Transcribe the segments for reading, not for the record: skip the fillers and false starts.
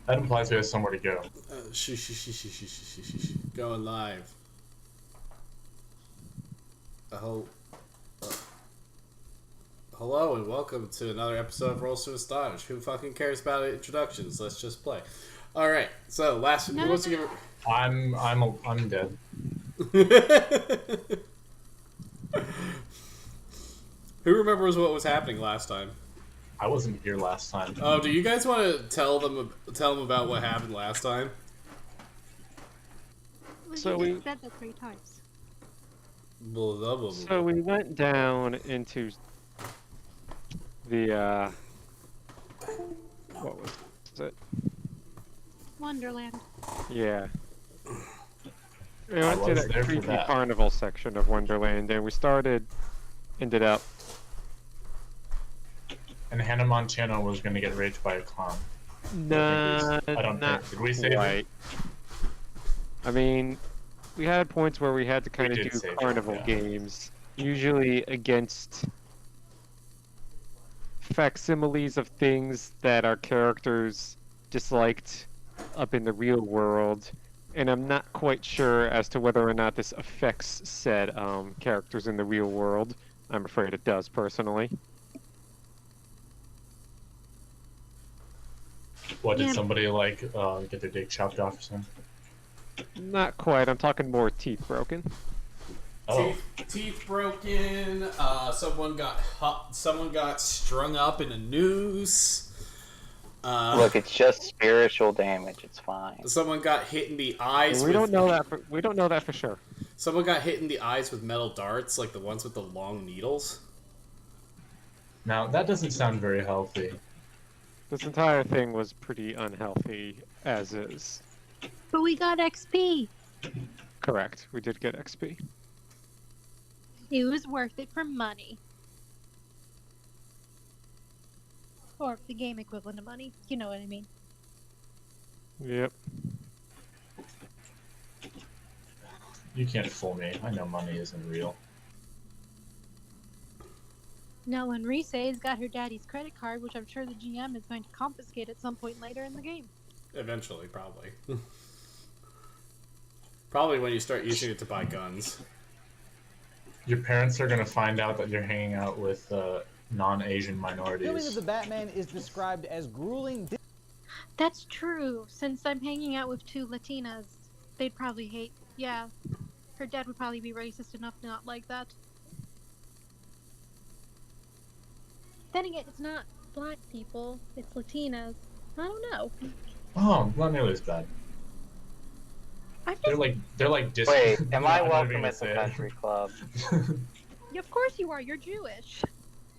That implies we have somewhere to go. Going live. Oh, hello and welcome to another episode of Rolls to Astonish. Who fucking cares about introductions? Let's just play. All right. So who wants to give? I'm dead. Who remembers what was happening last time? I wasn't here last time. Oh, do you guys want to tell them about what happened last time? Well, So you we just said that 3 times. Blah, blah, blah, so blah. we went down into the what was it? Wonderland. Yeah. We went to was that there for creepy that. carnival section of Wonderland, and we ended up. And Hannah Montana was going to get raped by a clown. Nah, I don't not think. Did we save quite. I mean, we had points where we had to kind of did do save it, carnival yeah. games, usually against facsimiles of things that our characters disliked up in the real world, and I'm not quite sure as to whether or not this affects said characters in the real world. I'm afraid it does, personally. What, did Yeah. somebody, get their dick chopped off or something? Not quite. I'm talking more teeth broken. Oh. Teeth broken. Someone got strung up in a noose. Look, it's just spiritual damage. It's fine. Someone got hit in the eyes. We don't know that. We don't know that for sure. Someone got hit in the eyes with metal darts, like the ones with the long needles. Now, that doesn't sound very healthy. This entire thing was pretty unhealthy as is. But we got XP. Correct. We did get XP. It was worth it for money. Or the game equivalent of money. You know what I mean. Yep. You can't fool me. I know money isn't real. Now, when Rise's got her daddy's credit card, which I'm sure the GM is going to confiscate at some point later in the game. Eventually, probably. Probably when you start using it to buy guns. Your parents are going to find out that you're hanging out with non-Asian Filming of minorities. the Batman is described as grueling. That's true. Since I'm hanging out with 2 Latinas, they'd probably hate. Yeah. Her dad would probably be racist enough to not like that. Then again, it's not black people, it's Latinas. I don't know. Oh, not nearly as bad. I'm just, They're like dis- Wait, am I I'm not even welcome gonna at the say it. country club? of course you are, you're Jewish.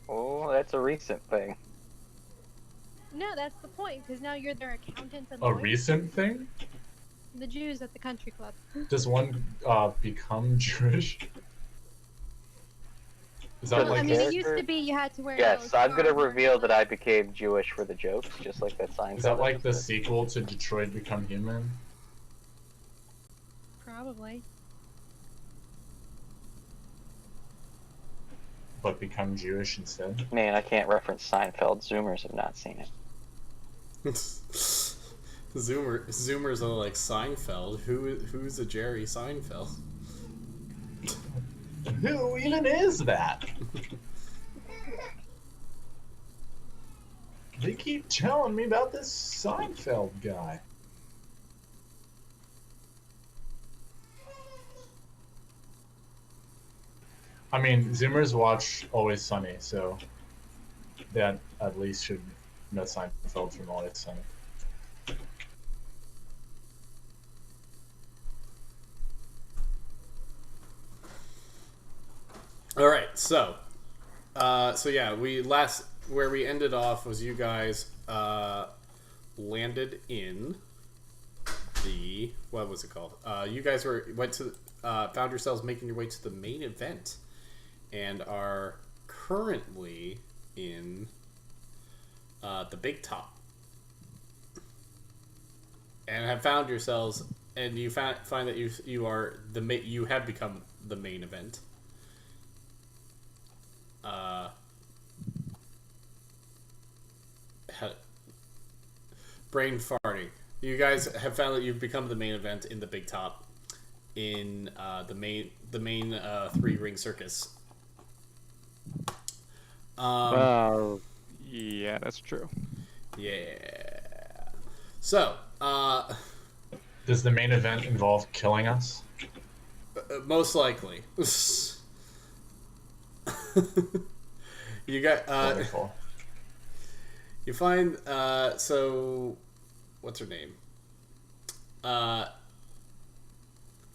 Oh, that's a recent thing. No, that's the point, because now you're their accountant and A lawyer. recent thing? The Jews at the country club. Does one become Jewish? Is that Well, like I mean, it character? used to be you had to wear Yes, those I'm gonna armor reveal that I and- became Jewish for the jokes, just like that sign. is that like the sequel to Detroit Become Human? Probably. But become Jewish instead? Man, I can't reference Seinfeld. Zoomers have not seen it. Zoomers are like Seinfeld. Who's a Jerry Seinfeld? Who even is that? They keep telling me about this Seinfeld guy. I mean, Zoomers watch Always Sunny, so that at least should know Seinfeld from Always Sunny. All right, so yeah, where we ended off was you guys landed in the what was it called? You guys found yourselves making your way to the main event, and are currently in the Big Top, and have found yourselves, and you find that you have become the main event. brain farting. You guys have found that you've become the main event in the Big Top, in the main 3-ring circus. Well, yeah, that's true. Yeah. So, Does the main event involve killing us? most likely. You got Wonderful. you find so what's her name?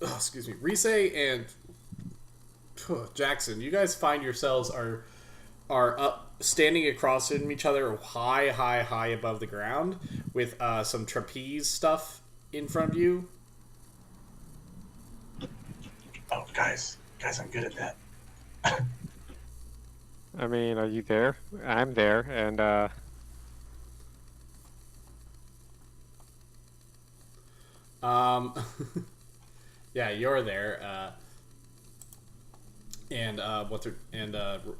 Excuse me, Rise and Jackson. You guys find yourselves are up standing across from each other, high above the ground, with some trapeze stuff in front of you. Oh, guys, I'm good at that. I mean, are you there? I'm there, and Yeah, you're there. And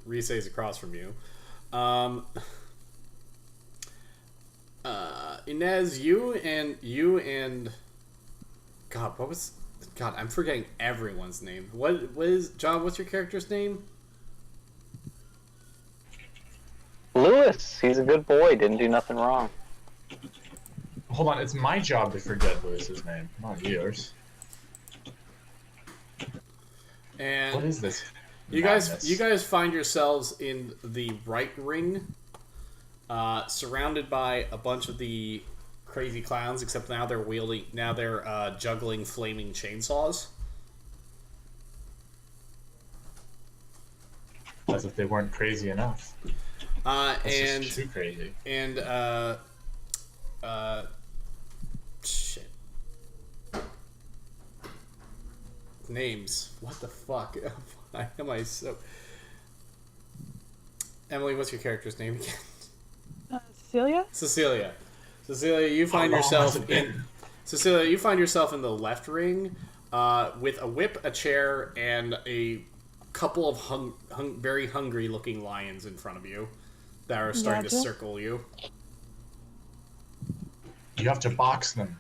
Rise is across from you. Inez, you and God, I'm forgetting everyone's name. What is John? What's your character's name? Lewis, he's a good boy. Didn't do nothing wrong. Hold on, it's my job to forget Lewis's name, not yours. And What is this? you madness? guys find yourselves in the right ring, surrounded by a bunch of the crazy clowns. Except now they're juggling flaming chainsaws. As if they weren't crazy enough. That's And just too crazy. and shit. Names. What the fuck? Why am I so... Emily, what's your character's name again? Celia? Cecilia. Cecilia, you find yourself in... Cecilia, you find yourself in the left ring, with a whip, a chair, and a couple of very hungry-looking lions in front of you that are starting to Gotcha. circle you. You have to box them.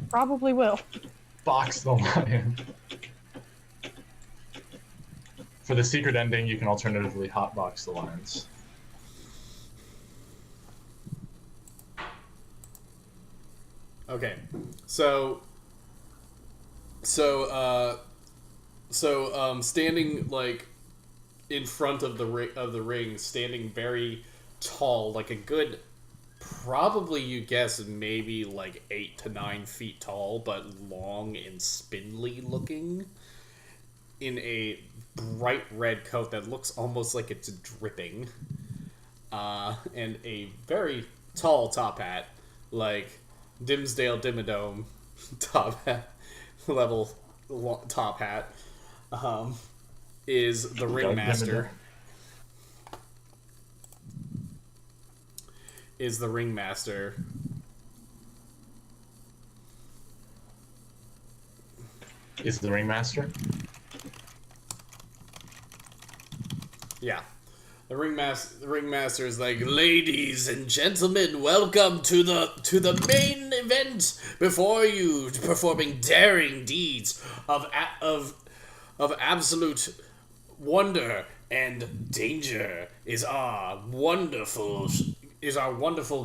Probably will. Box the lion. For the secret ending, you can alternatively hotbox the lions. Okay, so standing like in front of the ring, standing very tall, like a good, probably you guess maybe like 8 to 9 feet tall, but long and spindly looking, in a bright red coat that looks almost like it's dripping, and a very tall top hat, like Dimsdale Dimmadome top hat level top hat, is the ringmaster. Is the ringmaster. Is the ringmaster? Yeah. The ringmaster is like, ladies and gentlemen, welcome to the main event. Before you, performing daring deeds of absolute wonder and danger, is our wonderful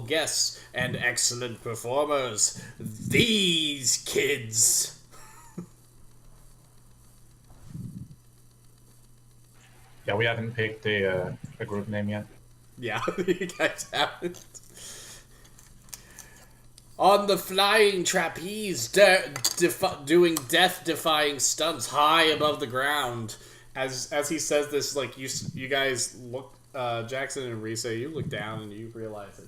guests and excellent performers, these kids. Yeah, we haven't picked a group name yet. Yeah, you guys haven't. On the flying trapeze, doing death-defying stunts high above the ground. As he says this, like you guys look, Jackson and Risa, you look down and you realize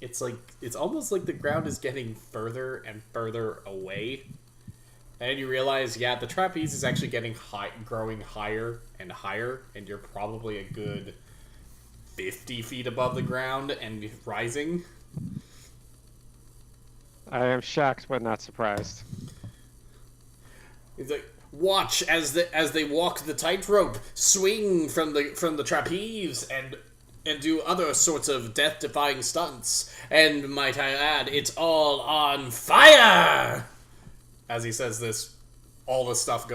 it's almost like the ground is getting further and further away. And you realize, yeah, the trapeze is actually growing higher and higher, and you're probably a good 50 feet above the ground and rising. I am shocked but not surprised. He's like, watch as they walk the tightrope, swing from the trapeze, and do other sorts of death-defying stunts. And might I add, it's all on fire! As he says this, all the stuff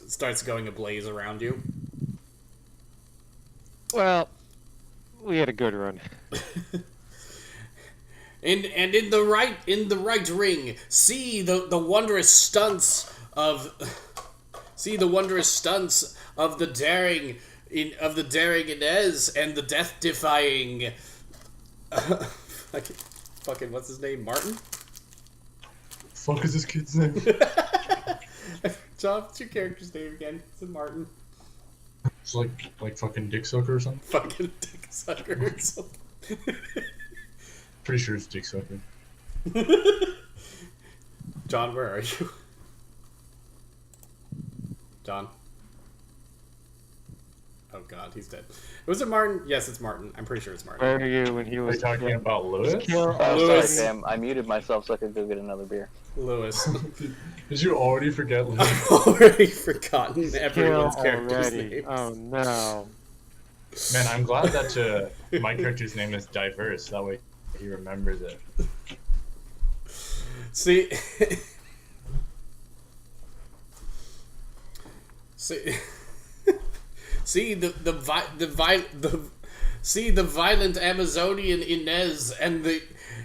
starts going ablaze around you. Well, we had a good run. In the right ring, see the wondrous stunts of the daring Inez and the death-defying fucking what's his name, Martin? Fuck is this kid's name? John, what's your character's name again? Is it Martin? It's like fucking dick sucker or something. Fucking dick sucker or something. Pretty sure it's dick sucker. John, where are you? John. Oh god, he's dead. Was it Martin? Yes, it's Martin. I'm pretty sure it's Martin. Where are you when he Are was you talking about Lewis? Oh, sorry, Lewis. Sam. I muted myself so I could go get another beer. Lewis. Did you already forget Lewis? I've already forgotten everyone's Kill character's already. names. Oh no. Man, I'm glad that my character's name is diverse. That way he remembers it. See, see the violent Amazonian Inez and the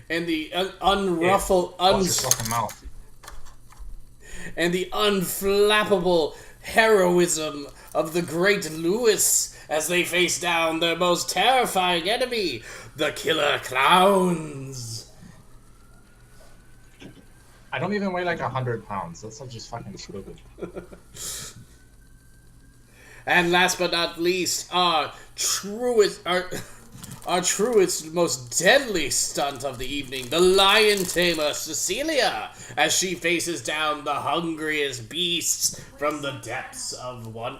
unruffled Watch your fucking mouth. and the unflappable heroism of the great Lewis as they face down their most terrifying enemy, the killer clowns. I don't even weigh like 100 pounds. That's just fucking stupid. And last but not least, our truest, most deadly stunt of the evening, the lion tamer Cecilia, as she faces down the hungriest beasts from the depths of the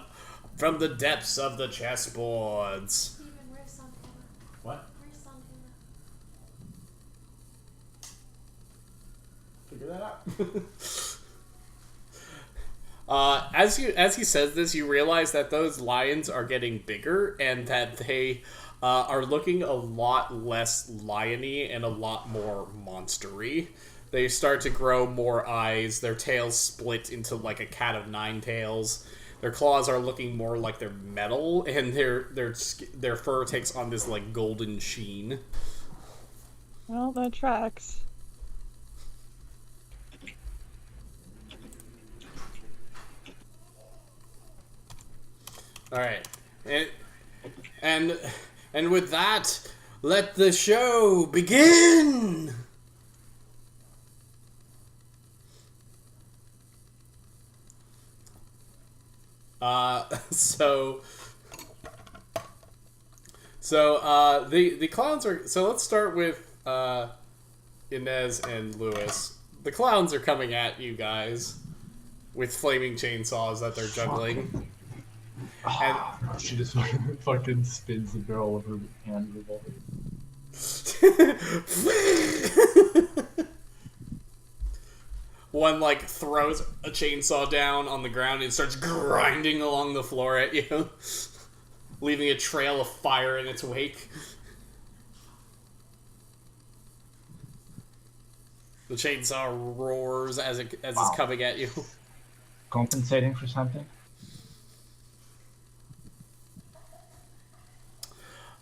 chessboards. Steven, where's Santana? What? Where's Santana? Figure that out. As he says this, you realize that those lions are getting bigger and that they are looking a lot less liony and a lot more monstery. They start to grow more eyes. Their tails split into like a cat of nine tails. Their claws are looking more like they're metal, and their fur takes on this like golden sheen. Well, that tracks. All right, and with that, let the show begin. The clowns are. So let's start with Inez and Lewis. The clowns are coming at you guys with flaming chainsaws that they're juggling. And She just fucking spins the barrel of her hand revolver. one like throws a chainsaw down on the ground and starts grinding along the floor at you, leaving a trail of fire in its wake. The chainsaw roars as it's coming at you. Compensating for something?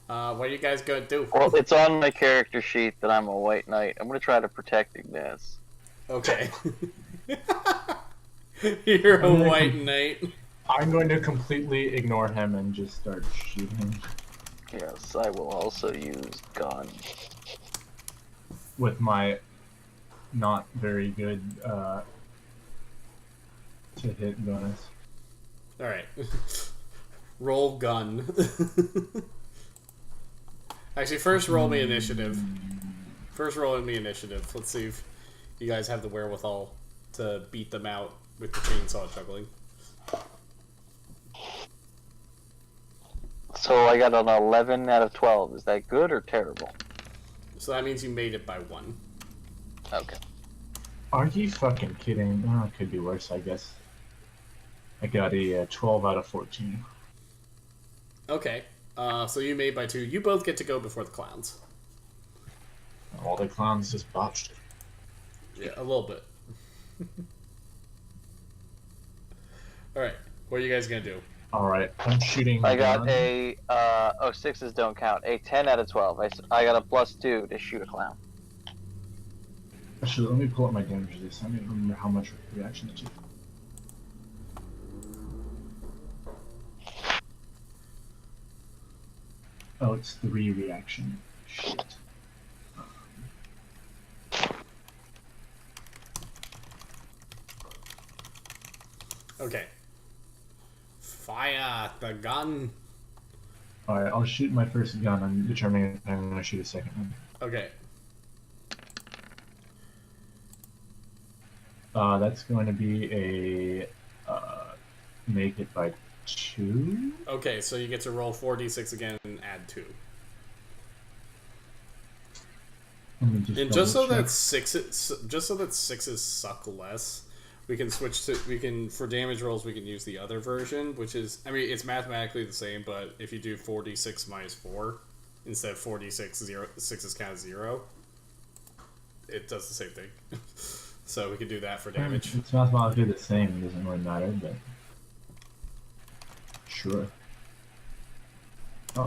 What are you guys gonna do? Well, it's on my character sheet that I'm a white knight. I'm gonna try to protect Ignace. Okay. You're a white knight. I'm going to completely ignore him and just start shooting Yes, I will also use gun. with my not very good to hit bonus. Alright. Roll gun. Actually, first roll me initiative. Let's see if you guys have the wherewithal to beat them out with the chainsaw juggling. So I got an 11 out of 12. Is that good or terrible? So that means you made it by 1. Okay. Are you fucking kidding? Oh, it could be worse, I guess. I got a 12 out of 14. Okay. So you made by 2. You both get to go before the clowns. All the clowns just botched. Yeah, a little bit. Alright, what are you guys gonna do? Alright, I'm shooting. I got gun. a, sixes don't count. A 10 out of 12. I got a +2 to shoot a clown. Actually, let me pull up my damage list. I don't even remember how much reaction it took. Oh, it's 3 reaction. Shit. Okay. Fire the gun. Alright, I'll shoot my first gun. I'm determining if I'm going to shoot a second one. Okay. That's going to be a make it by 2. Okay, so you get to roll 4d6 again and add 2. Let me just And just so double that sixes suck less, we can switch to for damage rolls we can use the other version, which is, I mean, it's mathematically the same, but if you do 4d6 minus 4 instead of 4d6 6s count as 0, it does the same thing. So we can do that for damage. It's mathematically the same. It doesn't really matter, but sure. So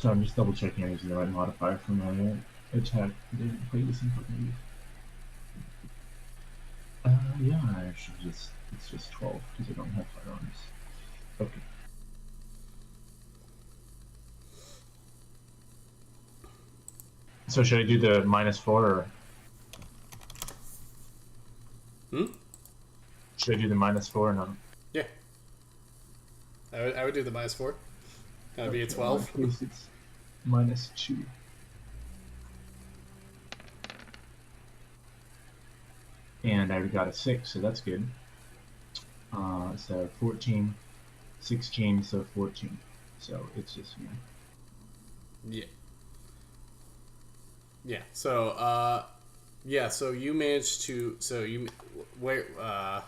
I'm just double checking I'm using the right modifier for my attack. I didn't play this in fucking yeah, I should just, it's just 12 because I don't have firearms. Okay. So should I do the -4 or? Should I do the -4 or no? Yeah. I would do the -4. That would be a 12. In case it's -2. And I already got a 6, so that's good. So 14, 16, so 14. So it's just, you know. Yeah. Yeah. So, yeah. So you managed to. So you wait. I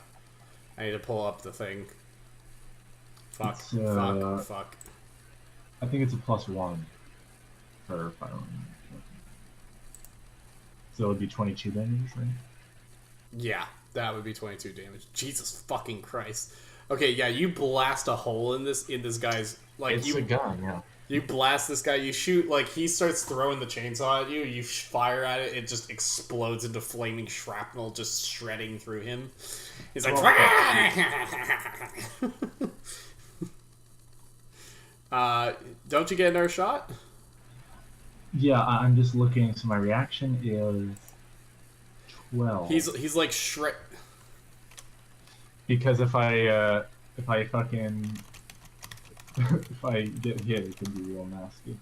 need to pull up the thing. Fuck. It's, Fuck. I think it's a +1 for firearm. So it would be 22 damage, right? Yeah, that would be 22 damage. Jesus fucking Christ. Okay, yeah, you blast a hole in this guy's like It's a gun, yeah. You blast this guy, you shoot, like, he starts throwing the chainsaw at you, you fire at it, it just explodes into flaming shrapnel, just shredding through him. He's like, don't you get another shot? Yeah, I'm just looking, so my reaction is 12. He's like shred. Because if I fucking if I get hit, it could be real nasty.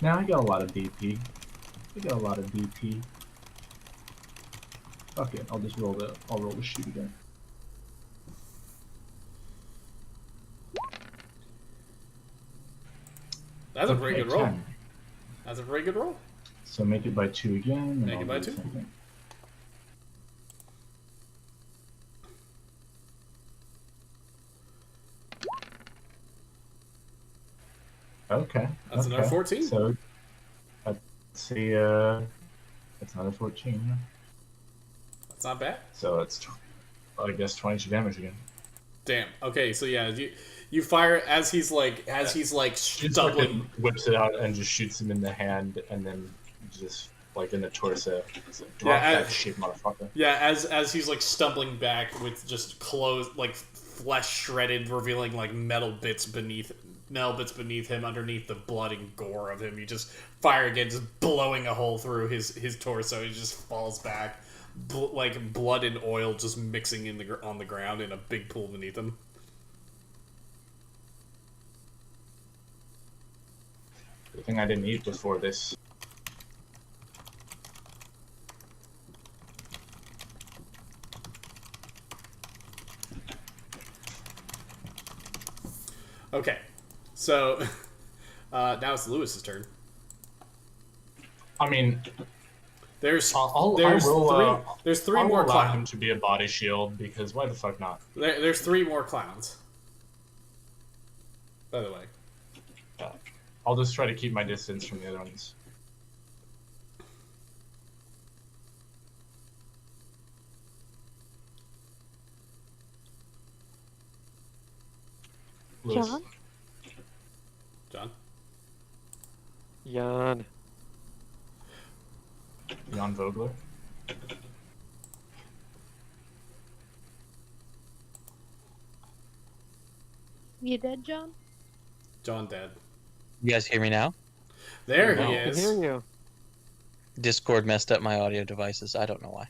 Now I got a lot of DP. Fuck it, I'll roll the shoot again. That's a very good roll. 10. That's a very good roll. So make it by 2 again. And Make it by do 2. something. Okay. That's another 14. So let's see. That's another 14. Yeah. That's not bad. So it's, I guess, 22 damage again. Damn. Okay, so yeah, you fire as he's like stumbling. Whips it out and just shoots him in the hand, and then just like in the torso. It's like, Yeah, that shit, motherfucker. Yeah, as he's like stumbling back with just clothes, like flesh shredded, revealing like metal bits beneath him, underneath the blood and gore of him. You just fire again, just blowing a hole through his torso. He just falls back, like blood and oil just mixing on the ground in a big pool beneath him. The thing I didn't eat before this. Okay, so now it's Lewis's turn. I mean, There's I'll three more allow him clowns. to be a body shield because why the fuck not? There's 3 more clowns. by the way. I'll just try to keep my distance from the other ones. Lewis. John? John? Jan. Jan Vogler. You dead, John? John dead. You guys hear me now? There No. he I can is. hear you. Discord messed up my audio devices. I don't know why.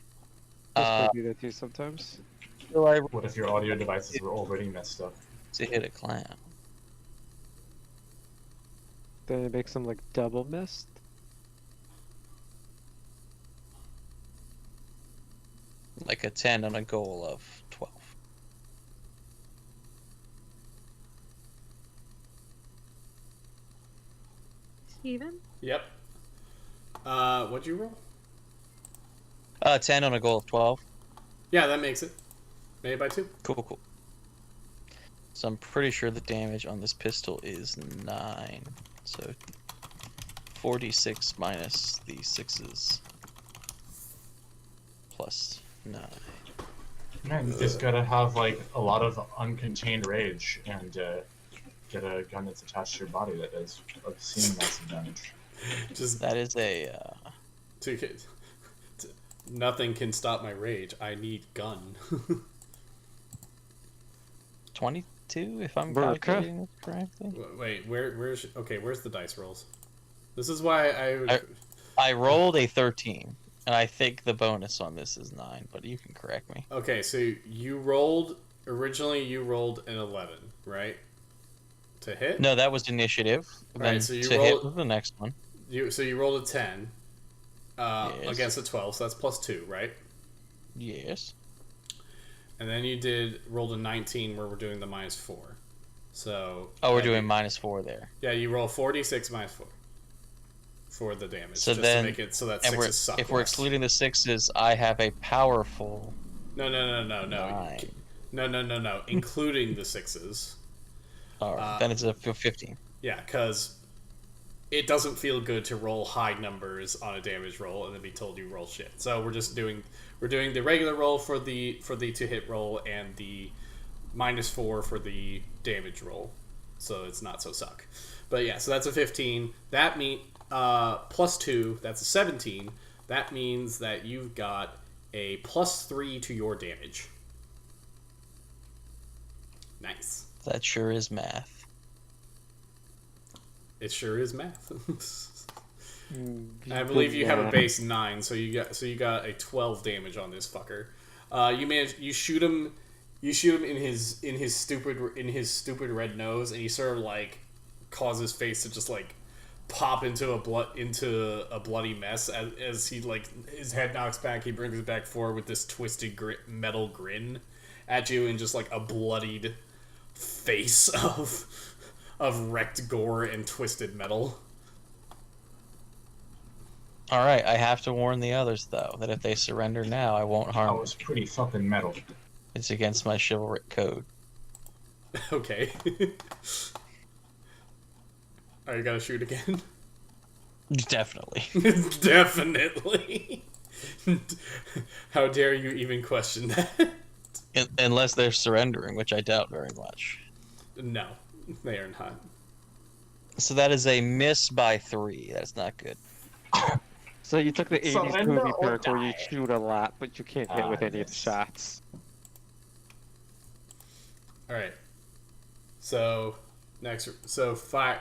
I do that too sometimes. So I What if your audio devices were already messed up? to hit a clown. Then it makes them like double missed. Like a 10 on a goal of 12. Steven? Yep. What'd you roll? 10 on a goal of 12. Yeah, that makes it. Made it by 2. Cool. So I'm pretty sure the damage on this pistol is 9. So 46 minus the 6s. Plus 9. Man, you just gotta have like a lot of uncontained rage and get a gun that's attached to your body that does obscene massive damage. Just That is a nothing can stop my rage. I need gun. 22, if I'm Burka. calculating this correctly. Wait, where's the dice rolls? This is why I rolled a 13, and I think the bonus on this is 9, but you can correct me. Okay, so you originally rolled an 11, right? To hit? No, that was initiative. Right, Then so you to roll- hit was the next one. You rolled a 10 Yes. against a 12, so that's plus 2, right? Yes. And then you rolled a 19 where we're doing the minus 4. So Oh, we're doing -4 there. Yeah, you roll 46 minus 4 for the damage. So just then- to make it so that And sixes suck if we're less. excluding the 6s, I have a powerful No. 9. No. Including the 6s. Alright, then it's a 15. Yeah, because it doesn't feel good to roll high numbers on a damage roll and then be told you roll shit. So we're doing the regular roll for the to hit roll and the -4 for the damage roll, so it's not so suck. But yeah, so that's a 15. That plus 2. That's a 17. That means that you've got a +3 to your damage. Nice. That sure is math. It sure is math. Mm, I believe you have a yeah. base 9, so you got a 12 damage on this fucker. You shoot him in his stupid red nose, and he sort of like causes his face to just like pop into a bloody mess as he like his head knocks back. He brings it back forward with this twisted metal grin at you, and just like a bloodied face of wrecked gore and twisted metal. Alright, I have to warn the others, though, that if they surrender now, I won't That harm was them. pretty fucking metal. It's against my chivalric code. Okay. Are you gonna shoot again? Definitely. Definitely. How dare you even question that? Unless they're surrendering, which I doubt very much. No, they are not. So that is a miss by 3. That's not good. So you took the 80s Surrender movie or perk where you die. shoot a lot, but you can't hit with any of the yes. shots. All right. So fire,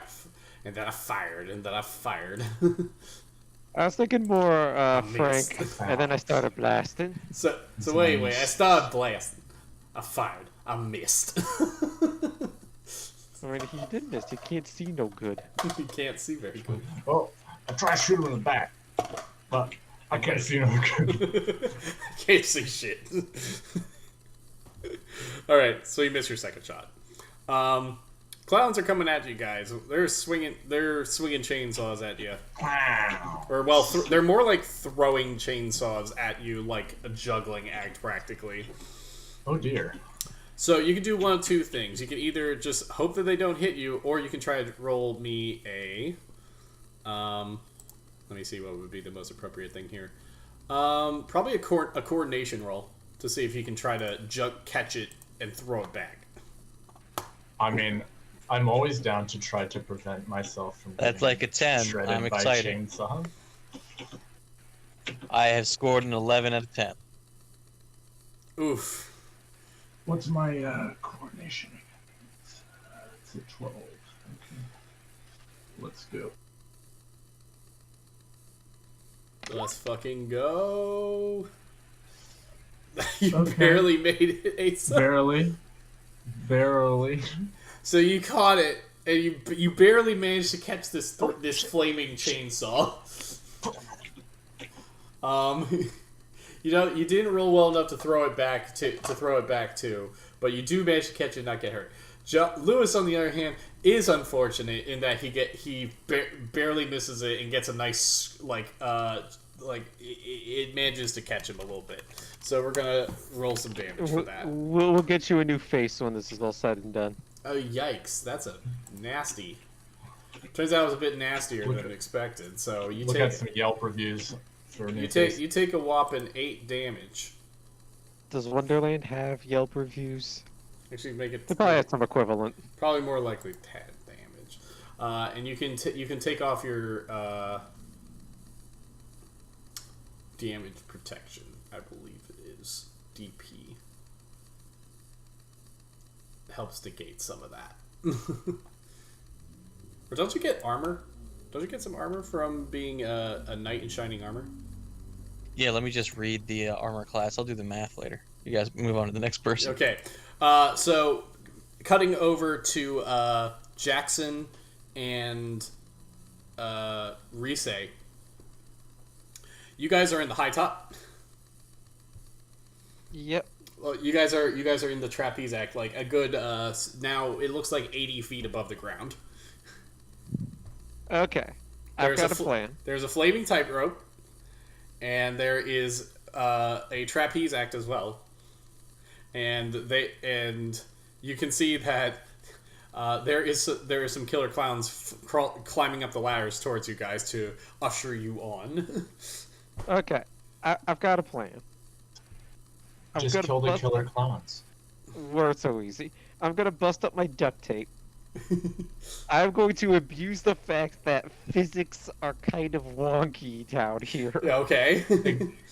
and then I fired, and then I fired. I was thinking more missed. Frank, and then I started blasting. so wait. I started blasting. I fired. I missed. I mean, he did miss. He can't see no good. You can't see very good. Oh, I tried to shoot him in the back, but I can't see no good. Can't see shit. All right, so you missed your second shot. Clowns are coming at you guys. They're swinging chainsaws at you. Wow. Or well, they're more like throwing chainsaws at you, like a juggling act, practically. Oh dear. So you can do one of two things. You can either just hope that they don't hit you, or you can try to roll me a. Let me see what would be the most appropriate thing here. Probably a coordination roll to see if you can try to catch it and throw it back. I mean, I'm always down to try to prevent myself from. That's like a 10. Shredded I'm by excited. chainsaw. I have scored an 11 out of 10. Oof. What's my coordination? It's a 12. Okay. Let's go. Let's fucking go. You Okay. barely made it, Asa. Barely. So you caught it, and you barely managed to catch this this flaming chainsaw. You didn't roll well enough to throw it back to, but you do manage to catch it and not get hurt. Lewis, on the other hand, is unfortunate in that he barely misses it and gets a nice it manages to catch him a little bit. So we're gonna roll some damage for that. We'll get you a new face when this is all said and done. Oh yikes! That's a nasty. Turns out it was a bit nastier than expected. So you Look take at some Yelp reviews for new you take a whopping 8 damage. Does Wonderland have Yelp reviews? Actually, make it They probably have some equivalent. probably more likely 10 damage. And you can take off your damage protection. I believe it is DP. Helps negate some of that. Or don't you get armor? Don't you get some armor from being a knight in shining armor? Yeah, let me just read the armor class. I'll do the math later. You guys move on to the next person. Okay. So cutting over to Jackson and Rise. You guys are in the high top. Yep. Well, you guys are in the trapeze act, like a good now it looks like 80 feet above the ground. Okay. I've got a plan. There's a flaming tightrope, and there is a trapeze act as well. And you can see that there is some killer clowns climbing up the ladders towards you guys to usher you on. Okay. I've got a plan. Just kill the killer clowns. We're so easy. I'm gonna bust up my duct tape. I'm going to abuse the fact that physics are kind of wonky down here. Yeah, okay.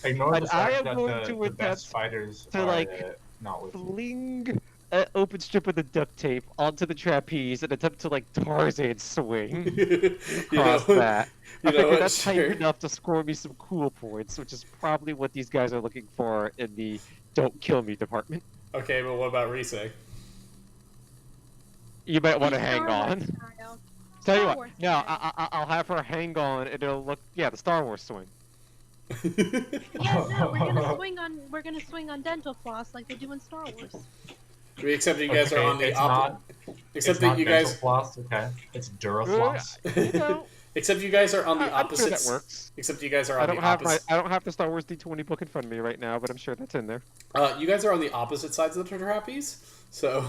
Ignore And the I fact am that going to the best attempt fighters to, are like, not with you. Fling an open strip of the duct tape onto the trapeze and attempt to, like, Tarzan swing across that. I figure that's tight enough to score me some cool points, which is probably what these guys are looking for in the don't kill me department. Okay, but what about Rise? You might want to Star hang Wars on. style. Tell you Star what, Wars no, style. I'll have her hang on, and it'll look, yeah, the Star Wars swing. Yeah, no, we're gonna swing on dental floss like they do in Star Wars. Except that you guys are on the it's opposite. not. Except It's that not you dental guys. floss. Okay, it's Durafloss. You know, Except you guys are on the I'm sure opposites. that works. Except you guys are I on don't the have opposite. I don't have the Star Wars D20 book in front of me right now, but I'm sure that's in there. You guys are on the opposite sides of the trapeze, so.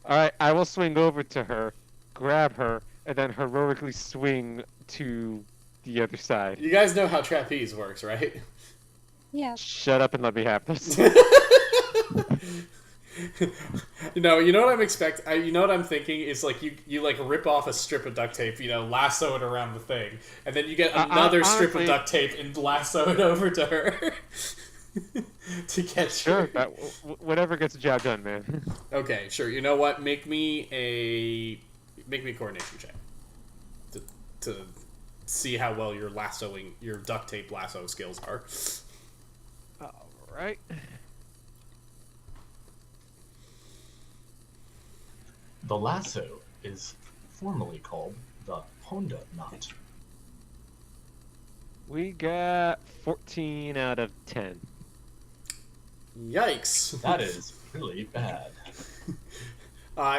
All right, I will swing over to her, grab her, and then heroically swing to the other side. You guys know how trapeze works, right? Yeah. Shut up and let me have this. You know what I'm you know what I'm thinking is like you like rip off a strip of duct tape, lasso it around the thing, and then you get another strip of honestly- duct tape and lasso it over to her to catch Sure, her. whatever gets the job done, man. Okay, sure. You know what? Make me a coordination check to see how well your duct tape lasso skills are. All right. The lasso is formally called the Honda knot. We got 14 out of 10. Yikes! That is really bad.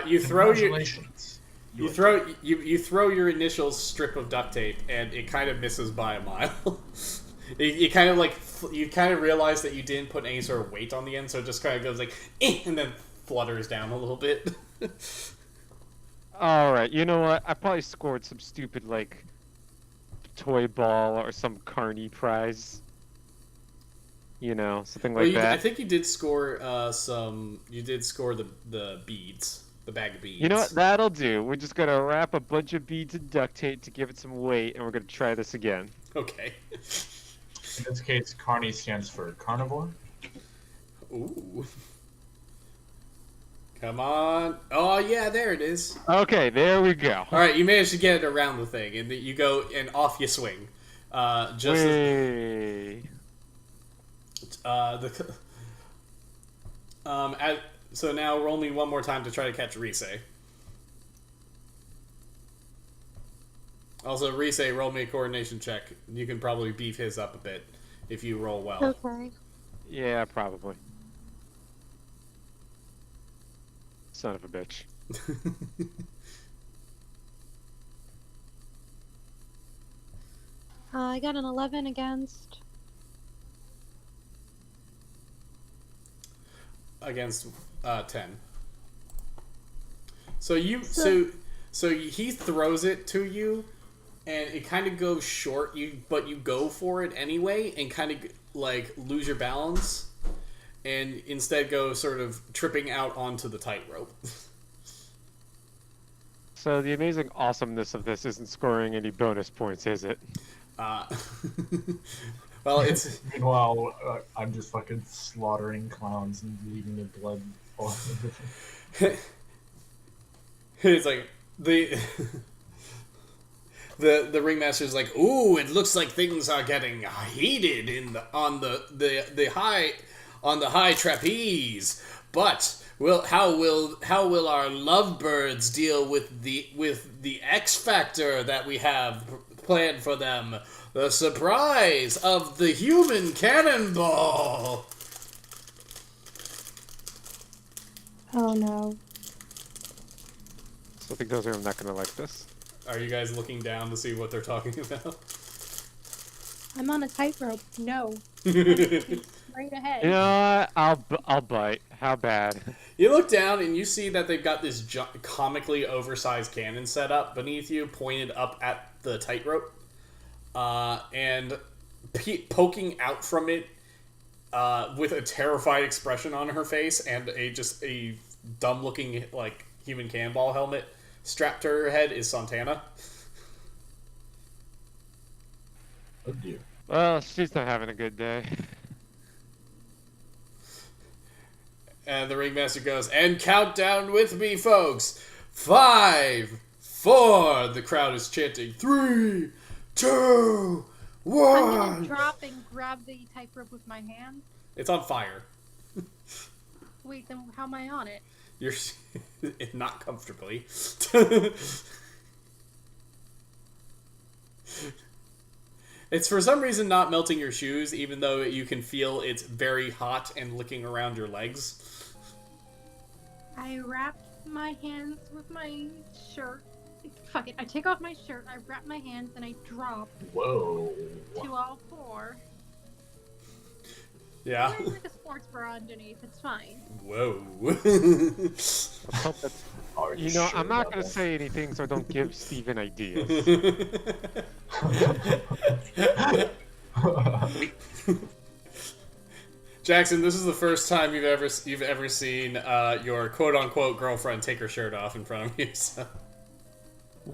You throw your Congratulations. you throw your initial strip of duct tape and it kind of misses by a mile. you kind of realize that you didn't put any sort of weight on the end, so it just kind of goes like, and then flutters down a little bit. All right, you know what? I probably scored some stupid like toy ball or some carny prize. You know, something like I that. think you did score some. You did score the beads, the bag of beads. You know what? That'll do. We're just gonna wrap a bunch of beads in duct tape to give it some weight, and we're gonna try this again. Okay. In this case, carny stands for carnivore. Ooh. Come on. Oh, yeah, there it is. Okay, there we go. All right, you managed to get it around the thing, and you go, and off you swing. Just Way. so now roll me one more time to try to catch Rise. Also, Rise, roll me a coordination check. You can probably beef his up a bit if you roll well. Okay. Yeah, probably. Son of a bitch. I got an 11 against. Against 10. So he throws it to you, and it kind of goes short. But you go for it anyway, and kind of like lose your balance, and instead go sort of tripping out onto the tightrope. So the amazing awesomeness of this isn't scoring any bonus points, is it? Well, it's Meanwhile, I'm just fucking slaughtering clowns and leaving their blood all over the it's like the ringmaster's like, ooh, it looks like things are getting heated on the high trapeze. But how will our lovebirds deal with the X factor that we have planned for them? The surprise of the human cannonball. Oh no. So I think those are not gonna like this. Are you guys looking down to see what they're talking about? I'm on a tightrope. No. Right ahead. You know what? I'll bite. How bad? You look down and you see that they've got this comically oversized cannon set up beneath you, pointed up at the tightrope. And poking out from it with a terrified expression on her face and a dumb-looking like human cannonball helmet strapped to her head is Santana. Oh dear. Well, she's not having a good day. And the ringmaster goes, and count down with me, folks. 5, 4. The crowd is chanting. 3, 2, 1. I'm gonna drop and grab the tightrope with my hand. It's on fire. Wait, then how am I on it? You're not comfortably. It's for some reason not melting your shoes, even though you can feel it's very hot and licking around your legs. I wrap my hands with my shirt. Fuck it. I take off my shirt, I wrap my hands, and I drop Whoa. to all 4. Yeah. I'm wearing like a sports bra underneath. It's fine. Whoa. Let's hope that's... Are You know, sure I'm not about gonna that? say anything, so don't give Steven ideas. Jackson, this is the first time you've ever seen your quote unquote girlfriend take her shirt off in front of you. So.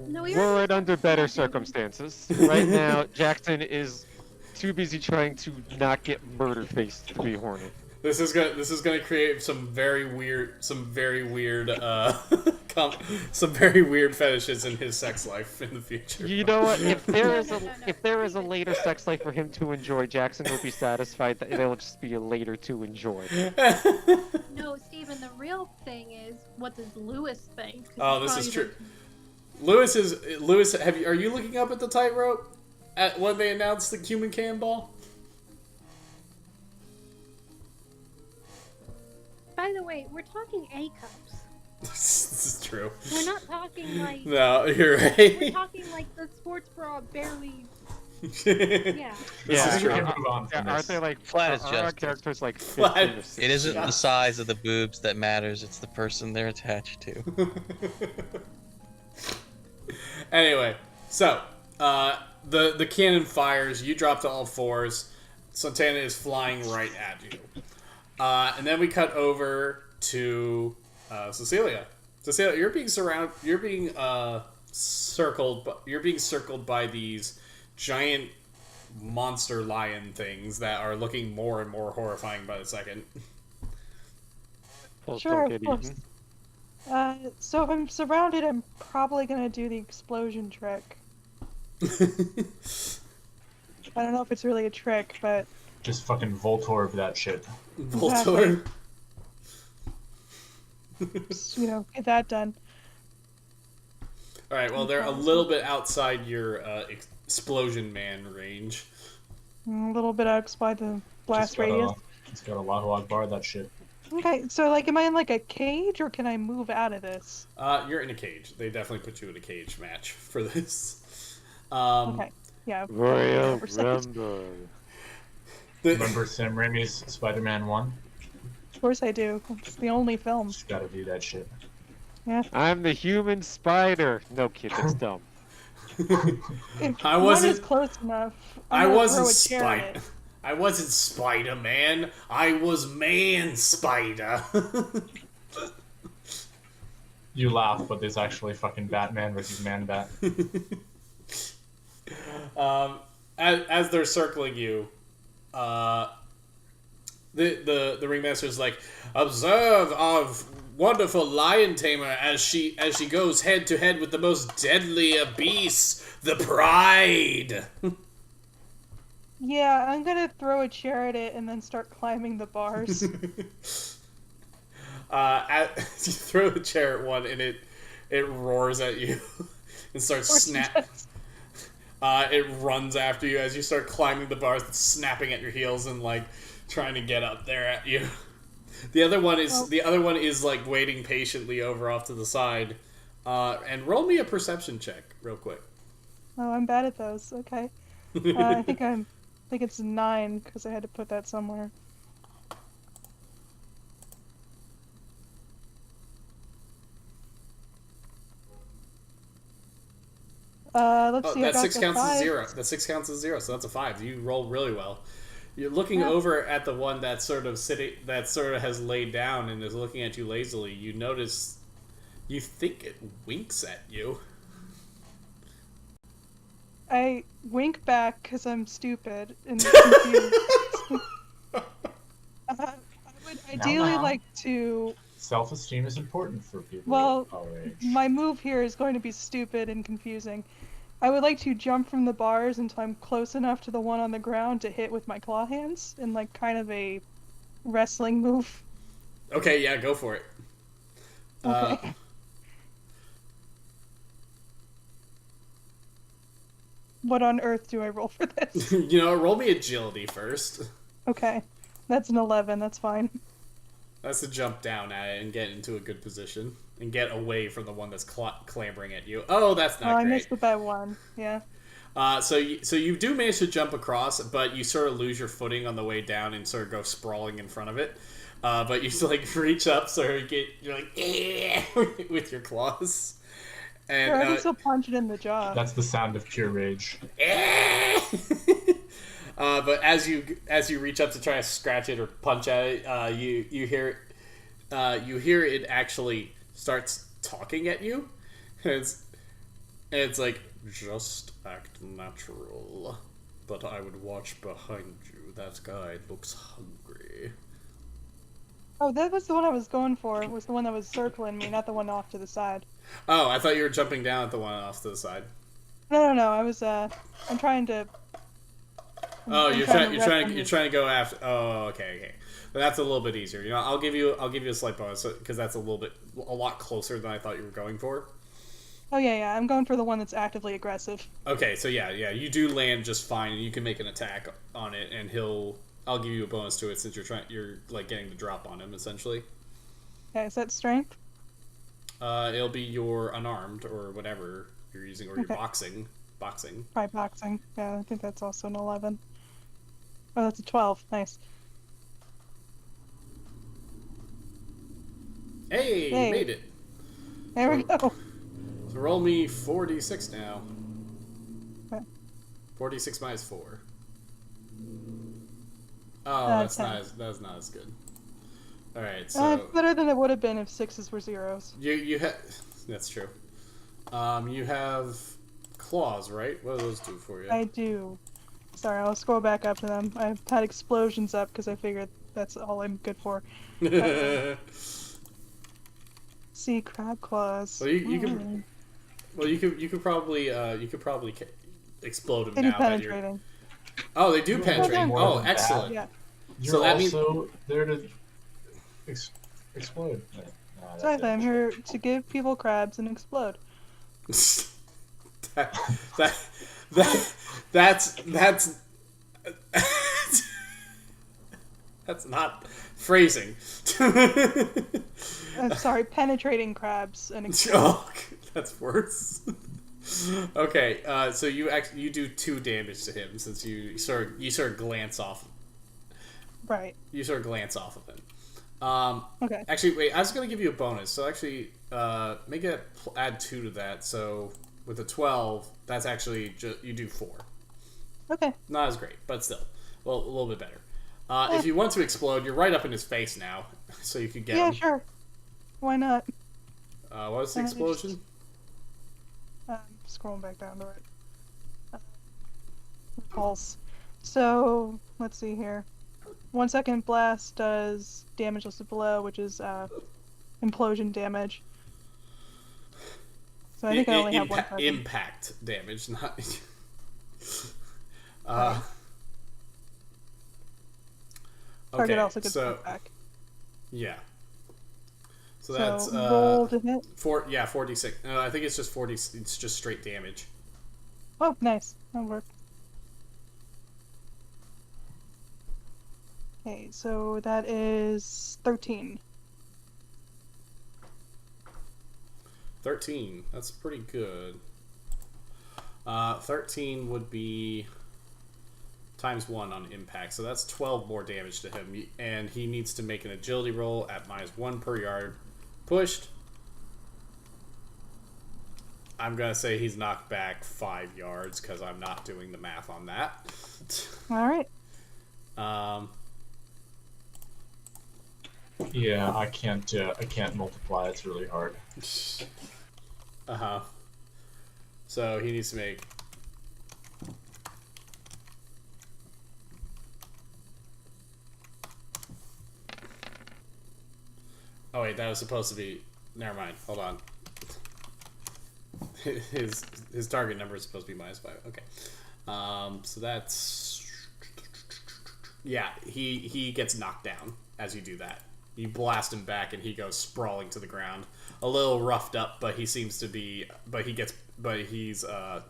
No, We're right under better circumstances. Right now, Jackson is too busy trying to not get murder-faced to be horny. This is gonna create some very weird some very weird fetishes in his sex life in the future. You know what? If there is No. if there is a later sex life for him to enjoy, Jackson will be satisfied that it'll just be a later to enjoy. No, Steven, the real thing is, what does Lewis think? 'Cause Oh, he's this is probably true. Lewis. Are you looking up at the tightrope at when they announced the human cannonball? By the way, we're talking A cups. This is true. We're not talking like No, you're we're right. talking like the sports bra barely Yeah. This is You true. can move on from Aren't this. they like Flat is are our justice. characters like Flat 15 or is- 16? It isn't the Just- size of the boobs that matters; it's the person they're attached to. Anyway, so the cannon fires. You drop to all fours. Santana is flying right at you, and then we cut over to Cecilia. Cecilia, you're being surrounded. You're being circled. You're being circled by these giant monster lion things that are looking more and more horrifying by the second. Please Sure, don't of get course. eaten. So if I'm surrounded, I'm probably gonna do the explosion trick. I don't know if it's really a trick, but Just fucking Voltorb that shit. Voltor. just, get that done. All right. Well, they're a little bit outside your explosion man range. A little bit outside the blast radius. It's got a Allahu Akbar that shit. Okay, so am I in like a cage or can I move out of this? You're in a cage. They definitely put you in a cage match for this. Okay, yeah. Royal 100%. Rumble. Remember Sam Raimi's Spider-Man 1? Of course I do. It's the only film. Just gotta do that shit. Yeah. I'm the human spider. No, kid, that's dumb. If I one wasn't- is close enough. I I'm gonna wasn't throw a chair at Spider. it. I wasn't Spider-Man. I was Man Spider. You laugh, but there's actually fucking Batman versus Man-Bat. As they're circling you, the ringmaster's like, observe our wonderful lion tamer as she goes head to head with the most deadly beast, the Pride. Yeah, I'm gonna throw a chair at it and then start climbing the bars. You throw a chair at one and it roars at you and starts snap. It runs after you as you start climbing the bars, snapping at your heels and like trying to get up there at you. The other one is like waiting patiently over off to the side. And roll me a perception check real quick. Oh, I'm bad at those. Okay. I think it's 9 because I had to put that somewhere. Let's see. I That got 6 the counts as 5. 0. That 6 counts as 0, so that's a 5. You rolled really well. You're looking over at the one that's sort of has laid down and is looking at you lazily. You notice, you think it winks at you. I wink back because I'm stupid and confused. I would ideally no. like to. Self-esteem is important for people Well, our age. my move here is going to be stupid and confusing. I would like to jump from the bars until I'm close enough to the one on the ground to hit with my claw hands in like kind of a wrestling move. Okay, yeah, go for it. Okay. What on earth do I roll for this? Roll me agility first. Okay. That's an 11, that's fine. That's to jump down at it and get into a good position and get away from the one that's clambering at you. Oh, that's not I great. missed it by 1. Yeah. So you do manage to jump across, but you sort of lose your footing on the way down and sort of go sprawling in front of it. But you like reach up, so you're like with your claws. And Sure, I can still punch it in the jaw. That's the sound of pure rage. But as you reach up to try to scratch it or punch at it, you hear it actually starts talking at you. And it's like, just act natural, but I would watch behind you. That guy looks hungry. Oh, that was the one I was going for. It was the one that was circling me, not the one off to the side. Oh, I thought you were jumping down at the one off to the side. No. I was I'm trying to. Oh, I'm you're trying trying to to go after. Oh, okay. But that's a little bit easier. I'll give you a slight bonus because that's a lot closer than I thought you were going for. Oh yeah. I'm going for the one that's actively aggressive. Okay, so yeah, you do land just fine, and you can make an attack on it, and I'll give you a bonus to it since you're like getting the drop on him essentially. Okay, is that strength? It'll be your unarmed or whatever you're using, or your Okay. boxing. Boxing. By boxing. Yeah, I think that's also an 11. Oh, that's a 12. Nice. Hey, you Hey. made it. There we go. So roll me 4d6 now. Okay. 4d6 minus 4. Oh, that's 10. that's not as good. All right, so It's better than it would have been if 6s were zeros. you have that's true. You have claws, right? What do those do for you? I do. Sorry, I'll scroll back up to them. I've had explosions up because I figured that's all I'm good for. See, crab claws. Well, you can. Well, you could probably explode them They do now. That you're... penetrating. Oh, they do penetrate. more Oh, than that. excellent. Yeah. You're So that means- also there to explode. Exactly. I'm here to give people crabs and explode. That's that's not phrasing. Sorry, penetrating crabs and explode. Oh, that's worse. Okay, so you do 2 damage to him since you sort of glance off. Right. You sort of glance off of him. Okay. Actually, wait. I was gonna give you a bonus. So actually, make it add 2 to that. So with a 12, that's actually you do 4. Okay. Not as great, but still, well, a little bit better. If you want to explode, you're right up in his face now, so you could get Yeah, him. sure. Why not? What was the Let me explosion? Scrolling back down to it. Pulse. So, let's see here. 1 second blast does damage listed below, which is implosion damage. So I think I only have 1 second. Impact damage, not. Target Okay, also gets so put back. yeah. So So that's roll to hit. 4d6. No, I think it's just 40. It's just straight damage. Oh, nice. That'll work. Okay, so that is 13. 13. That's pretty good. 13 would be times 1 on impact, so that's 12 more damage to him, and he needs to make an agility roll at -1 per yard pushed. I'm gonna say he's knocked back 5 yards because I'm not doing the math on that. All right. Yeah, I can't multiply. It's really hard. So he needs to make. Oh wait, that was supposed to be. Never mind. Hold on. His target number is supposed to be -5. Okay. So that's. Yeah, he gets knocked down as you do that. You blast him back, and he goes sprawling to the ground, a little roughed up, but he seems to be. But he's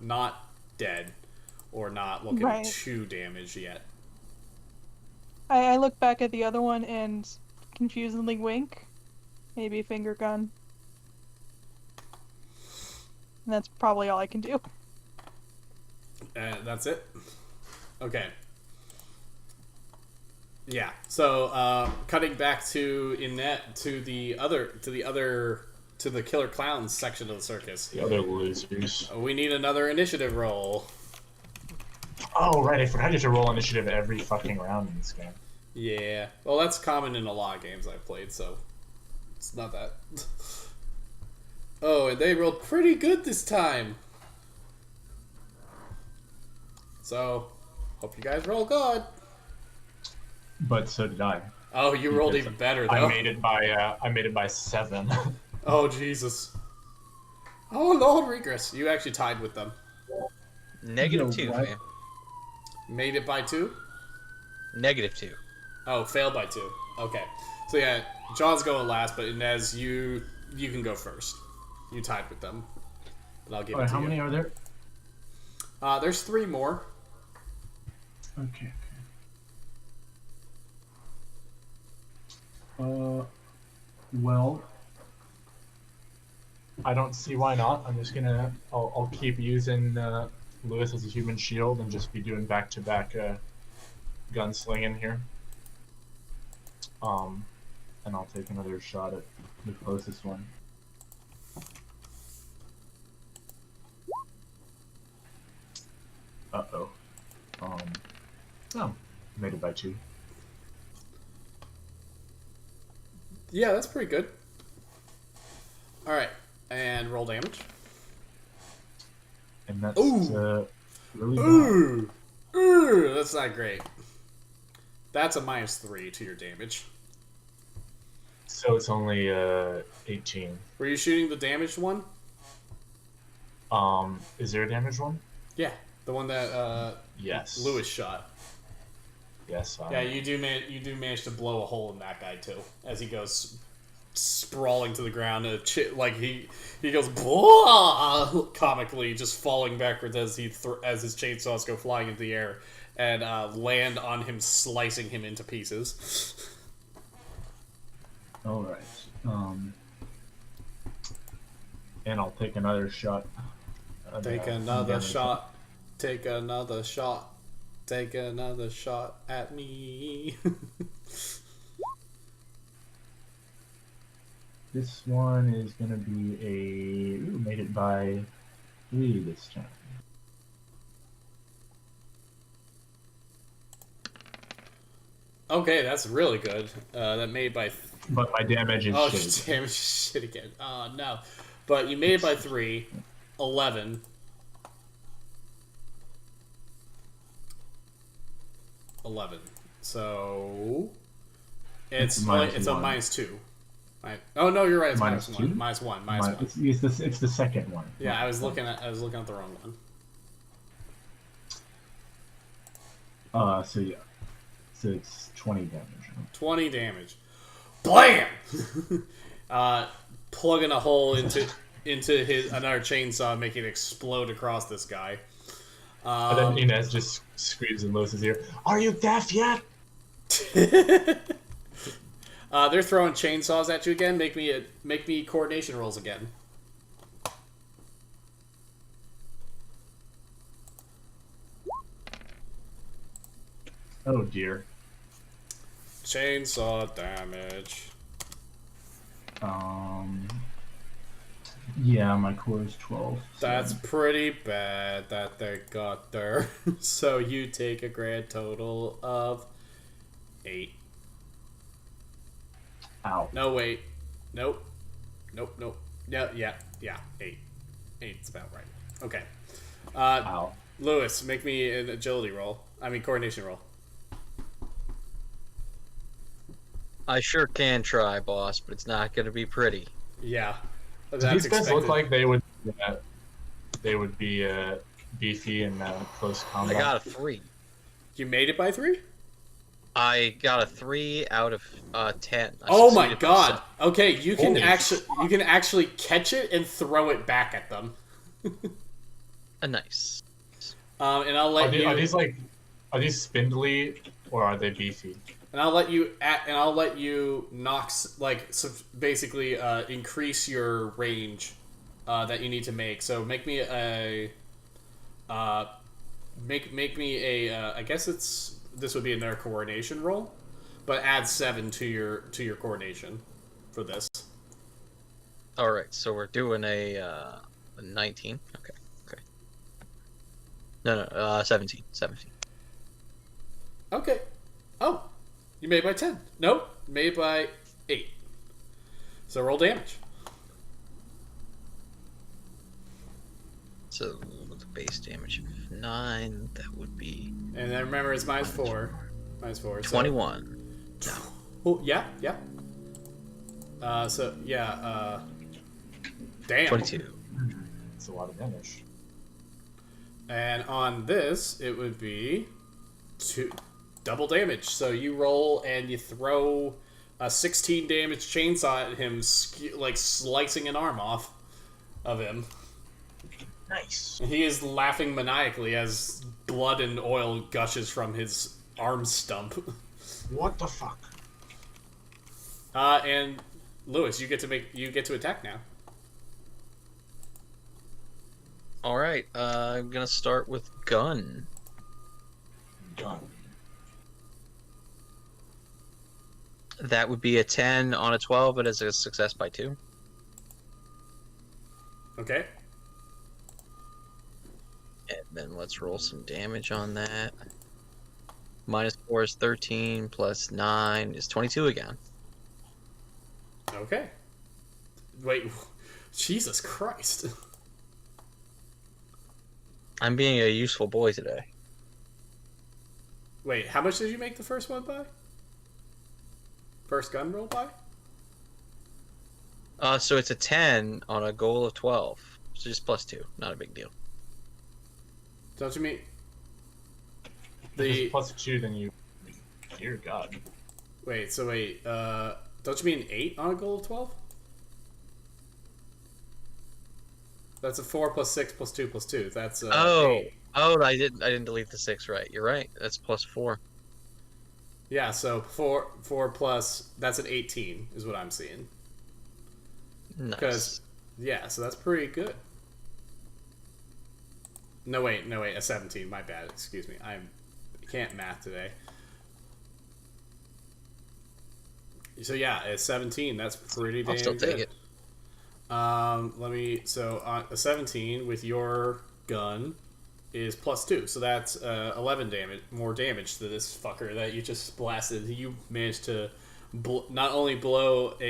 not dead, or not looking Right. too damaged yet. I look back at the other one and confusedly wink. Maybe finger gun. And that's probably all I can do. That's it. Okay. Yeah. So cutting back to the killer clowns section of the circus. The other losers. We need another initiative roll. Oh right, I forgot you have to roll initiative every fucking round in this game. Yeah. Well, that's common in a lot of games I've played, so it's not that. Oh, and they rolled pretty good this time. So, hope you guys roll good. But so did I. Oh, you rolled Because even better though. I made it by 7. Oh Jesus. Oh Lord, regress. You actually tied with them. -2, what? man. Made it by 2? -2. Oh, failed by 2. Okay. So yeah, John's going last, but Inez, you can go first. You tied with them. But I'll give it to How you. many are there? There's 3 more. Okay. Well, I don't see why not. I'm just gonna. I'll keep using Lewis as a human shield and just be doing back-to-back gunslinging here. And I'll take another shot at the closest one. Uh-oh. Oh, made it by 2. Yeah, that's pretty good. Alright, and roll damage. And that's Ooh. really bad. Ooh, that's not great. That's a -3 to your damage. So it's only 18. Were you shooting the damaged one? Is there a damaged one? Yeah, the one that Yes. Lewis shot. Yes. Yeah, you do manage to blow a hole in that guy too, as he goes sprawling to the ground. Like he goes blah, comically, just falling backwards as as his chainsaws go flying into the air and land on him, slicing him into pieces. All right. And I'll take another shot. Take another shot. Take another shot. Take another shot at me. This one is gonna be a made it by 3 this time. Okay, that's really good. That made by. But my damage is shitty. Damage shit again. Oh no, but you made it by 3. 11. 11. So it's a -2. Right. Oh no, you're right. It's -1. -1. It's the second one. Yeah, I was looking at the wrong one. So yeah. So it's 20 damage. 20 damage. Blam! Plugging a hole into another chainsaw, making it explode across this guy. And then Inez just screams in Lewis's ear, "Are you deaf yet?" They're throwing chainsaws at you again. Make me coordination rolls again. Oh dear. Chainsaw damage. Yeah, my core is 12. So. That's pretty bad that they got there. So you take a grand total of 8. Ow. No, wait. Nope. Yeah, 8. 8's about right. Okay. Ow. Lewis, make me an agility roll. Coordination roll. I sure can try, boss, but it's not going to be pretty. Yeah. Do these guys look like they would be beefy and close combat? I got a 3. You made it by 3? I got a 3 out of 10. Oh my god! Okay, you can actually catch it and throw it back at them. Nice. And I'll let you. Are these spindly or are they beefy? And I'll let you knock basically increase your range that you need to make. So make me a make me a I guess this would be another coordination roll, but add 7 to your coordination for this. All right, so we're doing a 19. Okay. No, 17. Okay. Oh. You made by 10. Nope. Made by 8. So roll damage. So with the base damage of 9, that would be... And then remember, it's -4. -4. 21. So... Oh, yeah. Damn. 22. It's a lot of damage. And on this, it would be 2... double damage. So you roll and you throw a 16 damage chainsaw at him, slicing an arm off of him. Nice. And he is laughing maniacally as blood and oil gushes from his arm stump. What the fuck? And Lewis, you get to attack now. All right. I'm gonna start with gun. Gun. That would be a 10 on a 12, but it's a success by 2. Okay. And then let's roll some damage on that. -4 is 13, plus 9 is 22 again. Okay. Wait. Jesus Christ. I'm being a useful boy today. Wait, how much did you make the first one by? First gun roll by? So it's a 10 on a goal of 12. So just plus 2. Not a big deal. Don't you mean... The +2, then you. Dear God. Wait, so wait, don't you mean 8 on a goal of 12? That's a 4 plus 6 plus 2 plus 2. That's 8. I didn't delete the 6, right. You're right. That's plus 4. Yeah, so 4 plus, that's an 18 is what I'm seeing. Nice. Yeah, so that's pretty good. No wait, a 17, my bad, excuse me. I can't math today. So yeah, a 17, that's pretty damn I'll still take good. it. So a 17 with your gun is +2, so that's 11 damage, more damage to this fucker that you just blasted. You managed to not only not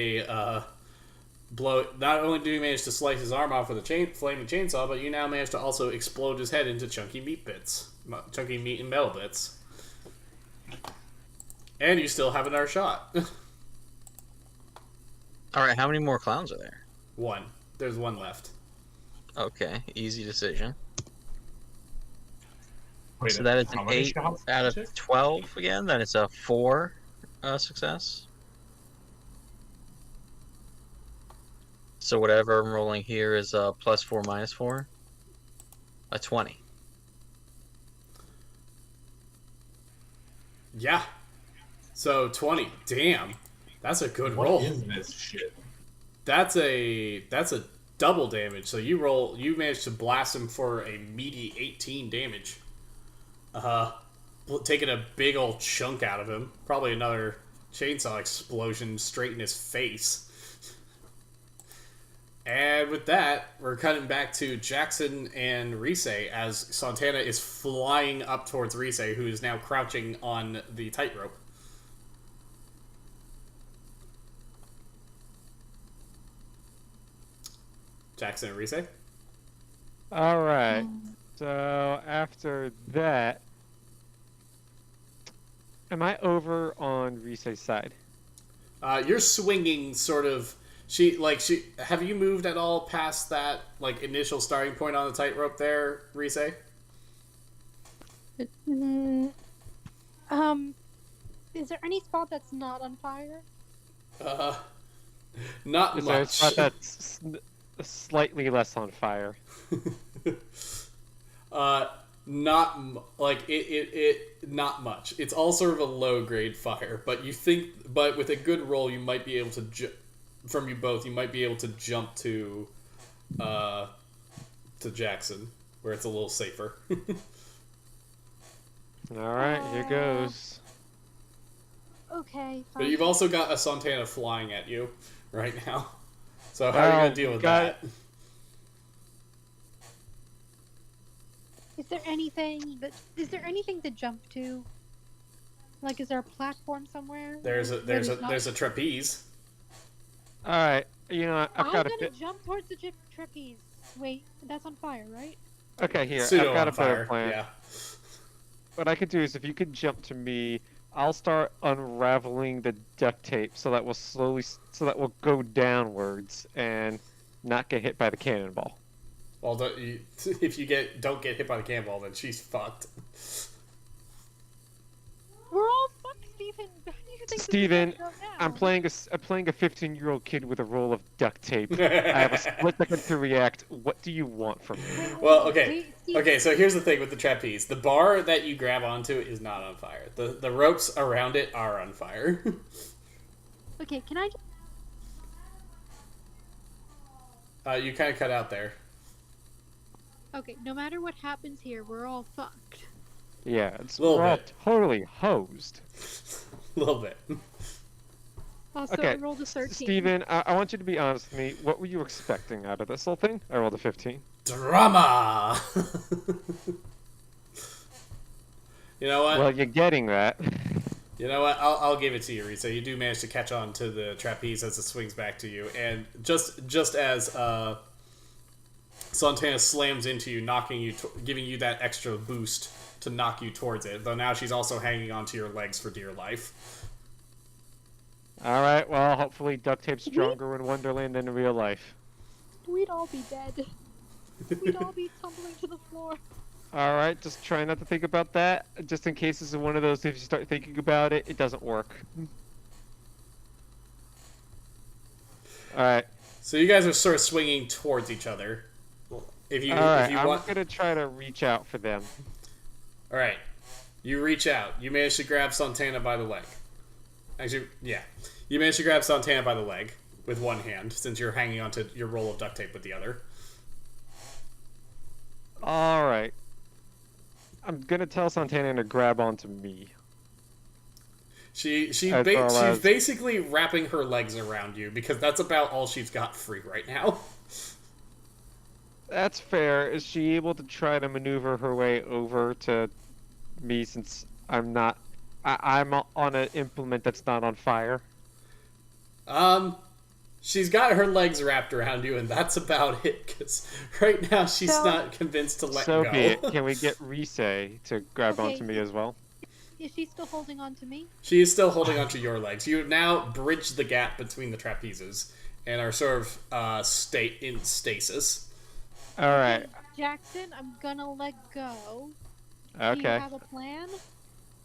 only do you manage to slice his arm off with a flaming chainsaw, but you now manage to also explode his head into chunky meat and metal bits. And you still have another shot. Alright, how many more clowns are there? 1. There's 1 left. Okay, easy decision. Wait, So that is how an many 8 shots? out of 12 again. Then it's a 4 success. So whatever I'm rolling here is a +4 -4. A 20. Yeah. So 20. Damn. That's a good What roll. is this shit? That's a double damage. So you managed to blast him for a meaty 18 damage. Taking a big old chunk out of him. Probably another chainsaw explosion straight in his face. And with that, we're cutting back to Jackson and Rise as Santana is flying up towards Rise, who is now crouching on the tightrope. Jackson and Rise? Alright. So after that, am I over on Rise's side? You're swinging sort of. Have you moved at all past that initial starting point on the tightrope there, Rise? Is there any spot that's not on fire? Not Is there a much. spot that's slightly less on fire? Not not much. It's all sort of a low grade fire, but with a good roll, you might be able to from you both. You might be able to jump to Jackson, where it's a little safer. Alright, here goes. Okay, fine. But you've also got a Santana flying at you right now. So how are you gonna deal with that? Is there anything to jump to? Like, is there a platform somewhere? There's a trapeze. Alright, you know, I've I'm got gonna jump towards the trapeze. Wait, that's on fire, right? Okay, here, Pseudo I've got on a better fire. plan. Yeah. What I could do is if you could jump to me, I'll start unraveling the duct tape so that we'll go downwards and not get hit by the cannonball. Well, if you don't get hit by the cannonball, then she's fucked. We're all fucked, Steven. How do you think this is Steven, gonna go now? I'm playing a 15-year-old kid with a roll of duct tape. I have a split second to react. What do you want from me? Well, okay. Wait, Steven. Okay, so here's the thing with the trapeze. The bar that you grab onto is not on fire. The ropes around it are on fire. Okay, can I? You kind of cut out there. Okay, no matter what happens here, we're all fucked. Yeah, it's Little we're all bit. totally hosed. A little bit. Also, Okay, I rolled a 13. Steven, I want you to be honest with me. What were you expecting out of this whole thing? I rolled a 15. Drama! You know what? Well, you're getting that. You know what? I'll give it to you, Risa. You do manage to catch on to the trapeze as it swings back to you, and just as Santana slams into you, knocking you, giving you that extra boost to knock you towards it. Though now she's also hanging onto your legs for dear life. All right. Well, hopefully duct tape's stronger in Wonderland than in real life. We'd all be dead. We'd all be tumbling to the floor. All right. Just try not to think about that. Just in case this is one of those. If you start thinking about it, it doesn't work. All right. So you guys are sort of swinging towards each other. If you I'm want, gonna try to reach out for them. all right. You reach out. You manage to grab Santana by the leg. Actually, yeah. You manage to grab Santana by the leg with one hand, since you're hanging onto your roll of duct tape with the other. All right. I'm gonna tell Santana to grab onto me. She's as- basically wrapping her legs around you because that's about all she's got free right now. That's fair. Is she able to try to maneuver her way over to me since I'm not? I'm on an implement that's not on fire. She's got her legs wrapped around you, and that's about it. Because right now she's So- not convinced to let So go. be it. Can we get Rise to grab Okay. onto me as well? Is she still holding on to me? She is still holding onto your legs. You have now bridged the gap between the trapezes and are sort of in stasis. All right. Jackson, I'm gonna let go. Do you Okay. have a plan?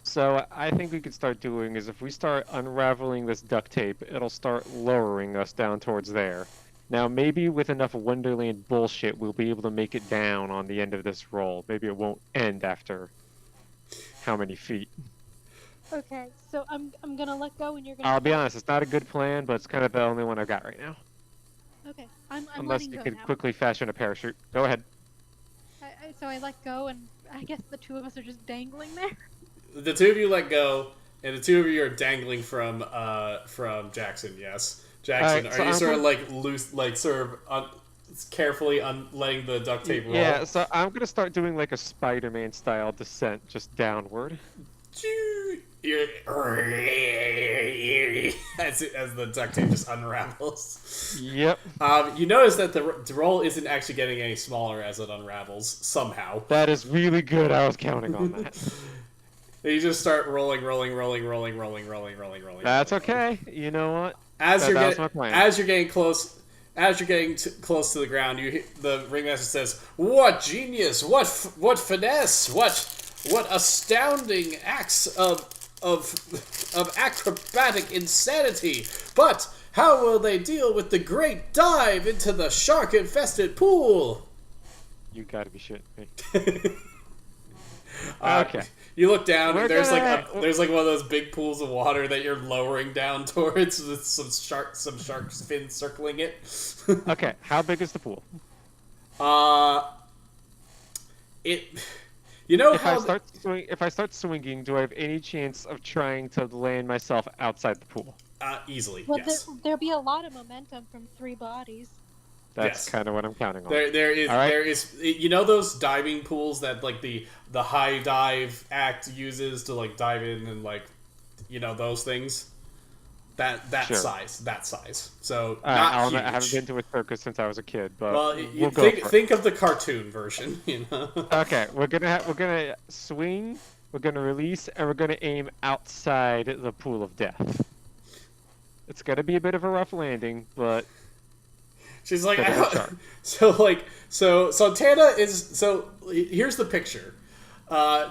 So I think we could start doing is if we start unraveling this duct tape, it'll start lowering us down towards there. Now maybe with enough Wonderland bullshit, we'll be able to make it down on the end of this roll. Maybe it won't end after how many feet. Okay, so I'm gonna let go and you're gonna. I'll be honest, it's not a good plan, but it's kind of the only one I've got right now. Okay, I'm Unless letting you go can now. quickly fashion a parachute. Go ahead. So I let go, and I guess the two of us are just dangling there. The two of you let go, and the two of you are dangling from Jackson. Yes, Jackson. Alright, so are you I'm sort of gonna- like loose, like sort of carefully letting the duct tape roll? Yeah, so I'm gonna start doing like a Spider-Man style descent, just downward. As the duct tape just unravels. Yep. You notice that the roll isn't actually getting any smaller as it unravels somehow. That is really good. I was counting on that. You just start rolling. That's okay. You know what? As That was my plan. as you're getting close to the ground, the ringmaster says, "What genius! What finesse! What astounding acts of acrobatic insanity! But how will they deal with the great dive into the shark-infested pool?" You gotta be shitting me. Okay. You look down, We're and there's gonna- there's like one of those big pools of water that you're lowering down towards with some shark fins circling it. Okay, how big is the pool? It. You know If how I start swinging, do I have any chance of trying to land myself outside the pool? easily, Well, yes. there'll be a lot of momentum from 3 bodies. That's Yes. kind of what I'm counting on. There is All right. you know those diving pools that like the high dive act uses to like dive in and like those things. That Sure. size. So All right, not huge. I haven't been to a circus since I was a kid, but Well, we'll go for it. think of the cartoon version. Okay, we're gonna swing, we're gonna release, and we're gonna aim outside the pool of death. It's gonna be a bit of a rough landing, but She's like, Better than shark. so Santana is here's the picture.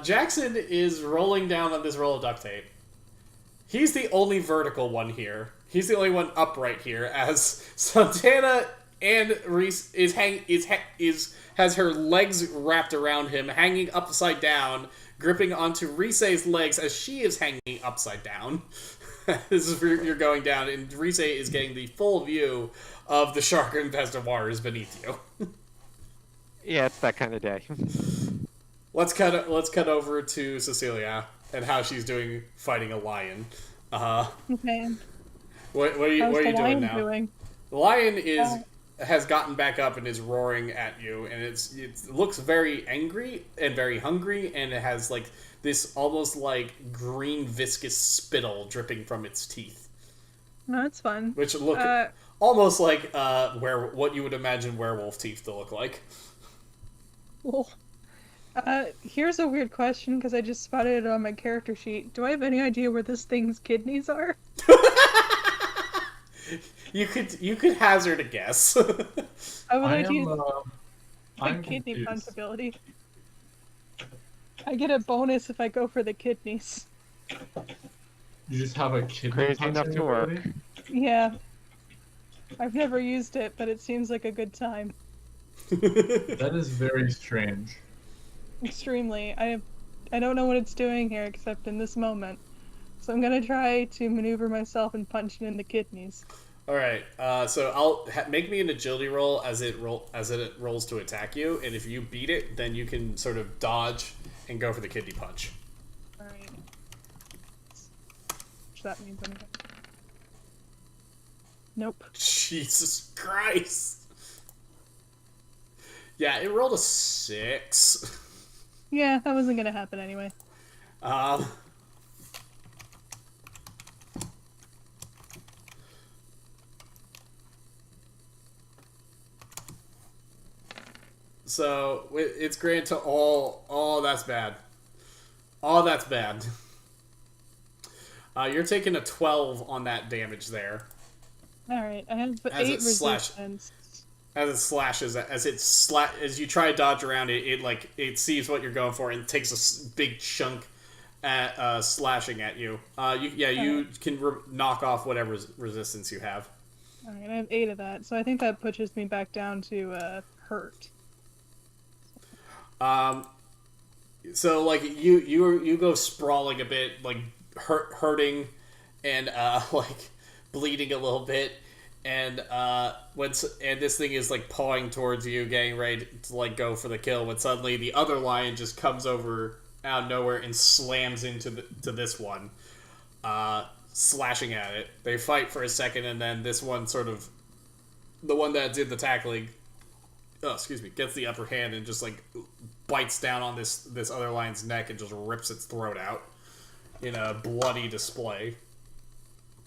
Jackson is rolling down on this roll of duct tape. He's the only vertical one here. He's the only one upright here, as Santana and Reese has her legs wrapped around him, hanging upside down, gripping onto Rise's legs as she is hanging upside down. This is where you're going down, and Rise is getting the full view of the shark-infested waters beneath you. Yeah, it's that kind of day. Let's cut over to Cecilia and how she's doing fighting a lion. Okay. What are you How's the doing lion now? doing? The lion has gotten back up and is roaring at you, and it looks very angry and very hungry, and it has like this almost like green viscous spittle dripping from its teeth, No, it's fun. which look almost like what you would imagine werewolf teeth to look like. Cool. Here's a weird question because I just spotted it on my character sheet. Do I have any idea where this thing's kidneys are? You could hazard a guess. I would I like to use am. my I'm kidney punch confused. ability. I get a bonus if I go for the kidneys. You just have a kidney Crazy enough punching to work. ability? Yeah. I've never used it, but it seems like a good time. That is very strange. Extremely. I don't know what it's doing here except in this moment. So I'm gonna try to maneuver myself and punch it in the kidneys. All right, so I'll make me an agility roll as it rolls to attack you, and if you beat it, then you can sort of dodge and go for the kidney punch. Alright. Which that means I'm gonna... Nope. Jesus Christ! Yeah, it rolled a 6. Yeah, that wasn't gonna happen anyway. So it's granted to all that's bad. All that's bad. You're taking a 12 on that damage there. Alright, I have As 8 it slash- resistance. As it slashes, as you try to dodge around it, it sees what you're going for and takes a big chunk at slashing at you. You can knock off whatever resistance you have. Alright, I have 8 of that, so I think that pushes me back down to hurt. So like you go sprawling a bit, like hurting and like bleeding a little bit, and this thing is like pawing towards you, getting ready to like go for the kill, when suddenly the other lion just comes over out of nowhere and slams into this one, slashing at it. They fight for a second, and then this one the one that did the tackling, gets the upper hand and just like bites down on this other lion's neck and just rips its throat out in a bloody display.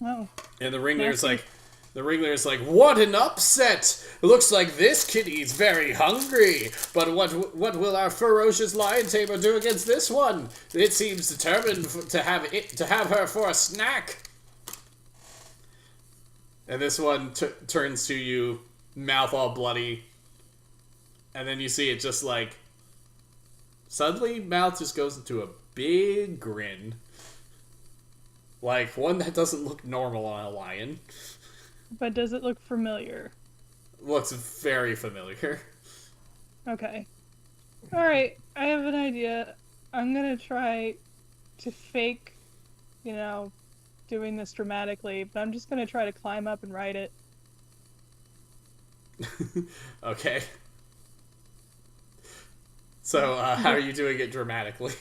Oh. And the ringleader's Nasty. like, what an upset! Looks like this kitty's very hungry, but what will our ferocious lion tamer do against this one? It seems determined to have her for a snack. And this one turns to you, mouth all bloody, and then you see it just like suddenly mouth just goes into a big grin, like one that doesn't look normal on a lion. But does it look familiar? Looks very familiar. Okay. Alright, I have an idea. I'm gonna try to fake, doing this dramatically, but I'm just gonna try to climb up and ride it. Okay. So, how are you doing it dramatically?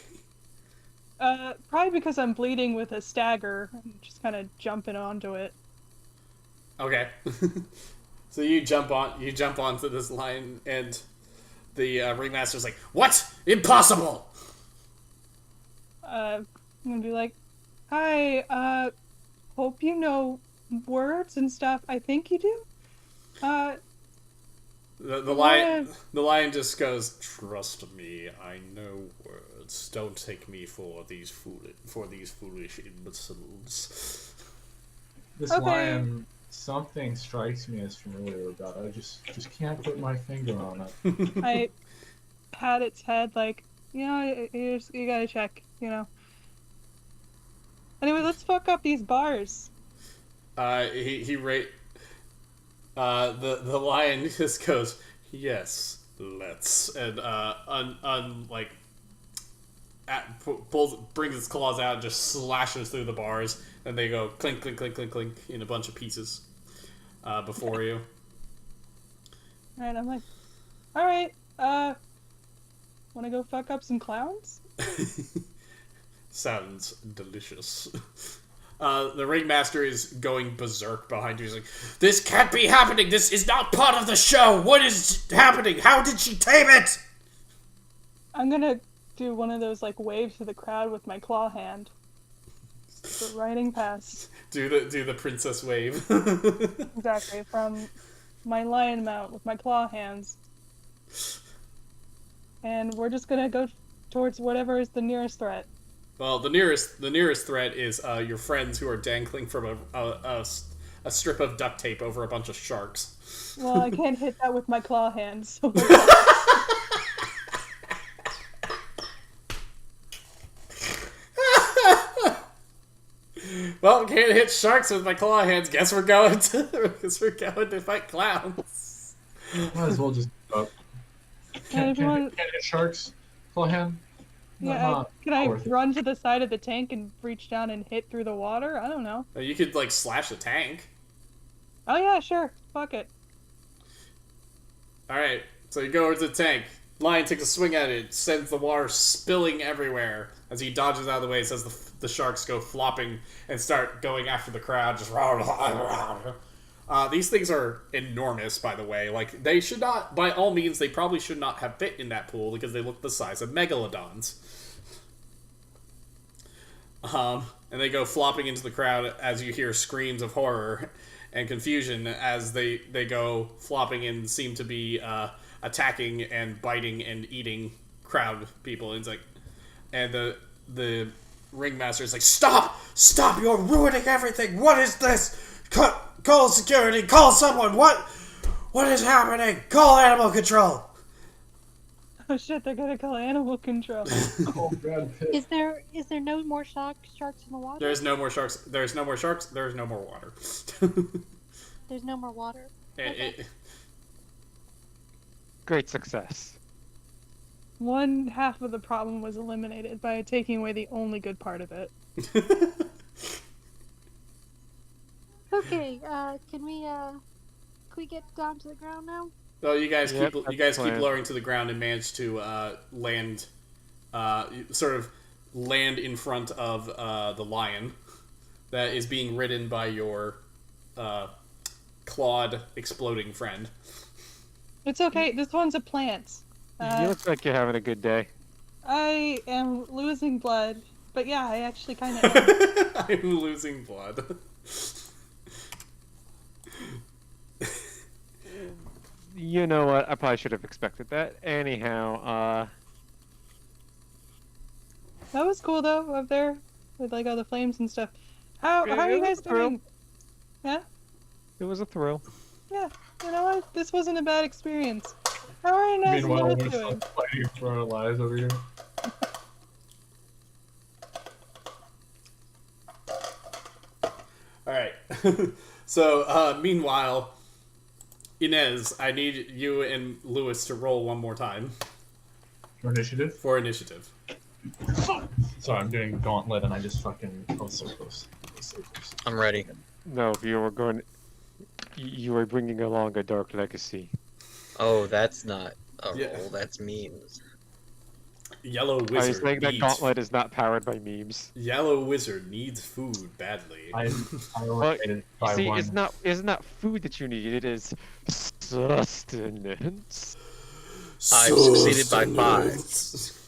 Probably because I'm bleeding with a stagger. I'm just kind of jumping onto it. Okay. So you jump onto this lion, and the ringmaster's like, "What? Impossible!" I'm gonna be like, "Hi, hope you know words and stuff. I think you do. The lion just goes, "Trust me, I know words. Don't take me for these foolish imbeciles." This Okay. lion, something strikes me as familiar about it. I just can't put my finger on it. I pat its head like, you gotta check, Anyway, let's fuck up these bars. The lion just goes, "Yes, let's," and brings its claws out and just slashes through the bars, and they go clink, clink, clink, clink, clink in a bunch of pieces before you. Alright, I'm like, alright, Wanna go fuck up some clowns? Sounds delicious. The ringmaster is going berserk behind you. He's like, "This can't be happening! This is not part of the show! What is happening? How did she tame it?" I'm gonna do one of those like waves to the crowd with my claw hand. So riding past. Do the princess wave. Exactly, from my lion mount with my claw hands. And we're just gonna go towards whatever is the nearest threat. Well, the nearest threat is your friends who are dangling from a strip of duct tape over a bunch of sharks. Well, I can't hit that with my claw hands. So Well, can't hit sharks with my claw hands. Guess we're going to fight clowns. Might as well just give up. Can't hit sharks. Claw hand. yeah, can I run to the side of the tank and reach down and hit through the water? I don't know. You could like slash the tank. Oh yeah, sure. Fuck it. All right, so you go over to the tank. Lion takes a swing at it, sends the water spilling everywhere. As he dodges out of the way, says the sharks go flopping and start going after the crowd. Just these things are enormous, by the way. Like, they should not, by all means, they probably should not have fit in that pool because they look the size of megalodons. And they go flopping into the crowd as you hear screams of horror and confusion as they go flopping and seem to be attacking and biting and eating crowd people. And it's like, and the ringmaster is like, stop, you're ruining everything. What is this? Call security, call someone. What is happening? Call animal control. Oh shit, they're gonna call animal control. Is there no more sharks in the water? There's no more sharks. There's no more sharks. There's no more water. There's no more water. Great success. One half of the problem was eliminated by taking away the only good part of it. Okay, can we get down to the ground now? Well, you guys keep plan. lowering to the ground and manage to land, sort of land in front of the lion that is being ridden by your clawed, exploding friend. It's okay, this one's a plant. You look like you're having a good day. I am losing blood, but yeah, I actually kind of am. I'm losing blood. You know what? I probably should have expected that. Anyhow, That was cool though, up there, with like all the flames and stuff. How are you guys doing? Yeah? it was a thrill. Yeah, you know what? This wasn't a bad experience. How are you guys Meanwhile, we're doing? fighting for our lives over here. Alright. So, meanwhile, Inez, I need you and Lewis to roll one more time. For initiative? For initiative. Sorry, I'm doing gauntlet and I just fucking... I was so close. I'm ready. No, you were bringing along a dark legacy. Oh, that's not a Yeah. roll. That's memes. Yellow I was Wizard saying that needs... Gauntlet is not powered by memes. Yellow Wizard needs food badly. I Well, elevated by see, one. it's not food that you need. It is sustenance. I've succeeded by 5.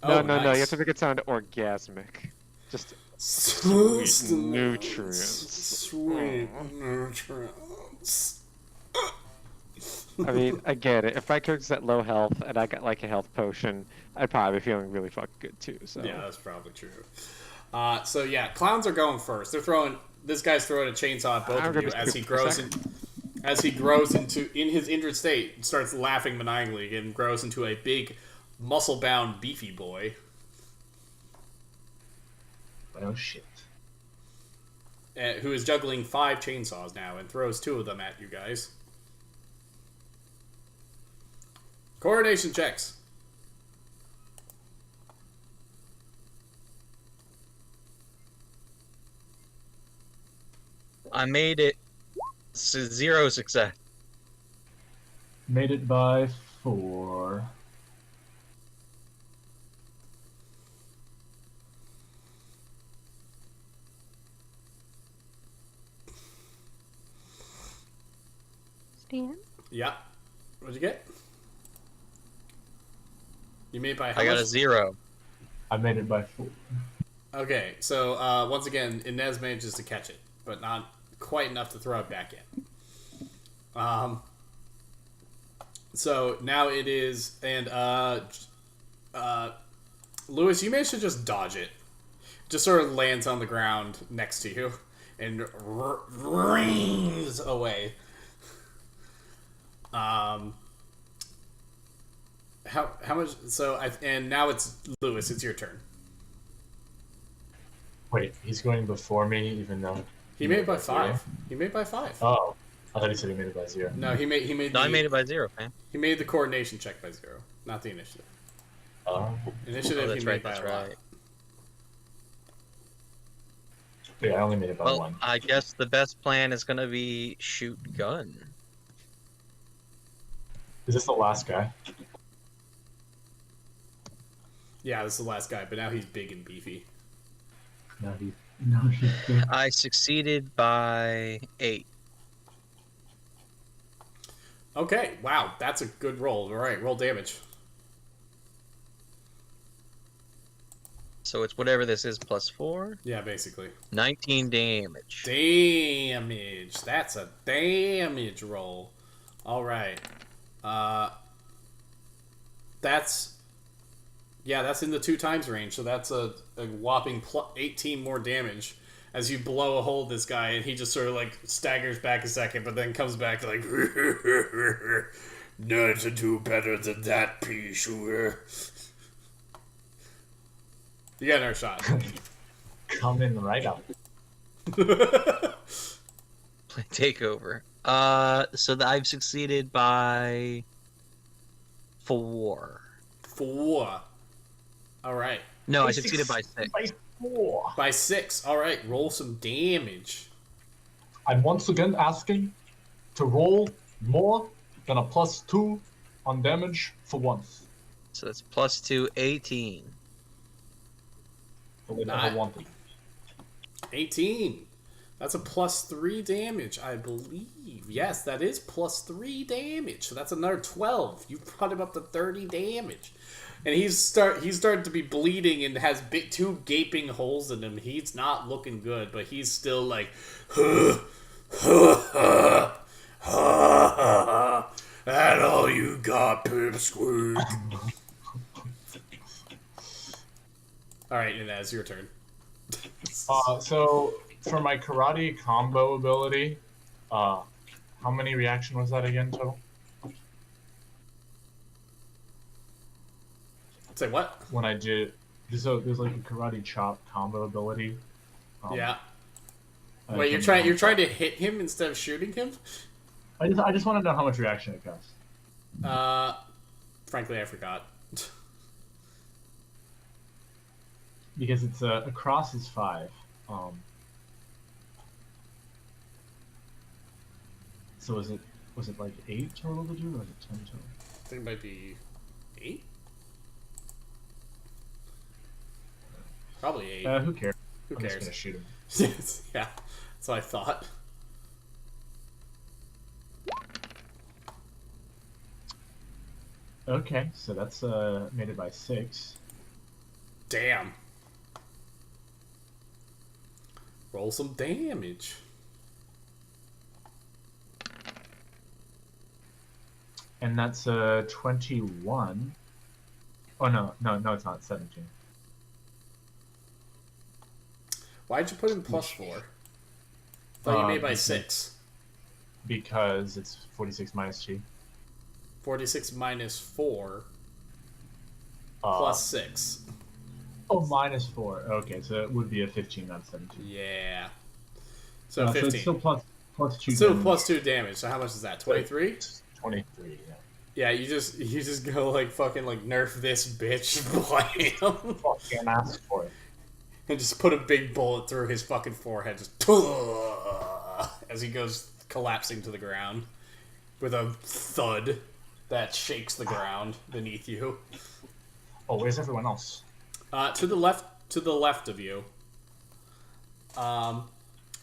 Oh, No. You nice. have to make it sound orgasmic. Just Sustenance. nutrients. Sweet nutrients. I mean, I get it. If my character's at low health and I got like a health potion, I'd probably be feeling really fucking good too. So Yeah, that's probably true. So yeah, clowns are going first. They're throwing. This guy's throwing a chainsaw at both I'm of you gonna as he scoop for a grows second. as he grows in his injured state, starts laughing maniacally and grows into a big, muscle-bound, beefy boy. Oh shit. Who is juggling 5 chainsaws now and throws 2 of them at you guys. Coordination checks. I made it. 0 success. Made it by 4. 16. Yeah. What'd you get? You made by how I got much? a 0. I made it by 4. Okay, so once again, Inez manages to catch it, but not quite enough to throw it back in. So now it is, and Lewis, you managed to just dodge it. Just sort of lands on the ground next to you and rings away. How much? So and now it's Lewis. It's your turn. Wait, he's going before me, even though He made it by 0? 5. He made it by 5. Oh, I thought he said he made it by 0. No, he made No, I the, made it by 0, man. he made the coordination check by 0, not the initiative. Initiative Oh, he that's made right, by that's a lot. right. Yeah, I only made it by Well, 1. I guess the best plan is gonna be shoot gun. Is this the last guy? Yeah, this is the last guy, but now he's big and beefy. No, he's big. I succeeded by 8. Okay, wow, that's a good roll. All right, roll damage. So it's whatever this is plus 4. Yeah, basically. 19 damage. Damage. That's a damage roll. All right. That's in the 2 times range. So that's a whopping 18 more damage as you blow a hole in this guy, and he just sort of like staggers back a second, but then comes back like, "Not to do better than that, pea shooter." You got another shot. Coming right up. Take over. So I've succeeded by 4. 4. All right. No, I succeeded by 6. By 4. By 6. All right. Roll some damage. I'm once again asking to roll more than a +2 on damage for once. So that's plus 2, 18. So we Not- never wanted. 18. That's a +3 damage, I believe. Yes, that is +3 damage. So that's another 12. You've brought him up to 30 damage. And he's starting to be bleeding and has 2 gaping holes in him. He's not looking good, but he's still like, that all you got, pipsqueak. All right, Inez, your turn. So for my karate combo ability, how many reaction was that again total? Say what? When I did, there's like a karate chop combo ability. Yeah. I Wait, can't you're remember. trying to hit him instead of shooting him? I just want to know how much reaction it costs. Frankly, I forgot. Because it's a cross is 5. So was it like 8 total to do, or was it 10 total? I think it might be 8. Probably 8. Who cares? Who I'm just cares? gonna shoot him. Yeah, that's what I thought. Okay, so that's made it by 6. Damn. Roll some damage. And that's 21. Oh no, it's not 17. Why'd you put in +4? Thought you made by because- 6. Because it's 46 minus 2. 46 minus 4 Uh, plus 6. Oh, minus 4. Okay, so it would be a 15, not 17. Yeah. So So 15. it's still plus 2. Still damage. plus 2 damage. So how much is that? 23? 23, yeah. Yeah, you just go like fucking like nerf this bitch, blam, Fucking ask for it. and just put a big bullet through his fucking forehead, just as he goes collapsing to the ground with a thud that shakes the ground beneath you. Oh, where's everyone else? To the left of you,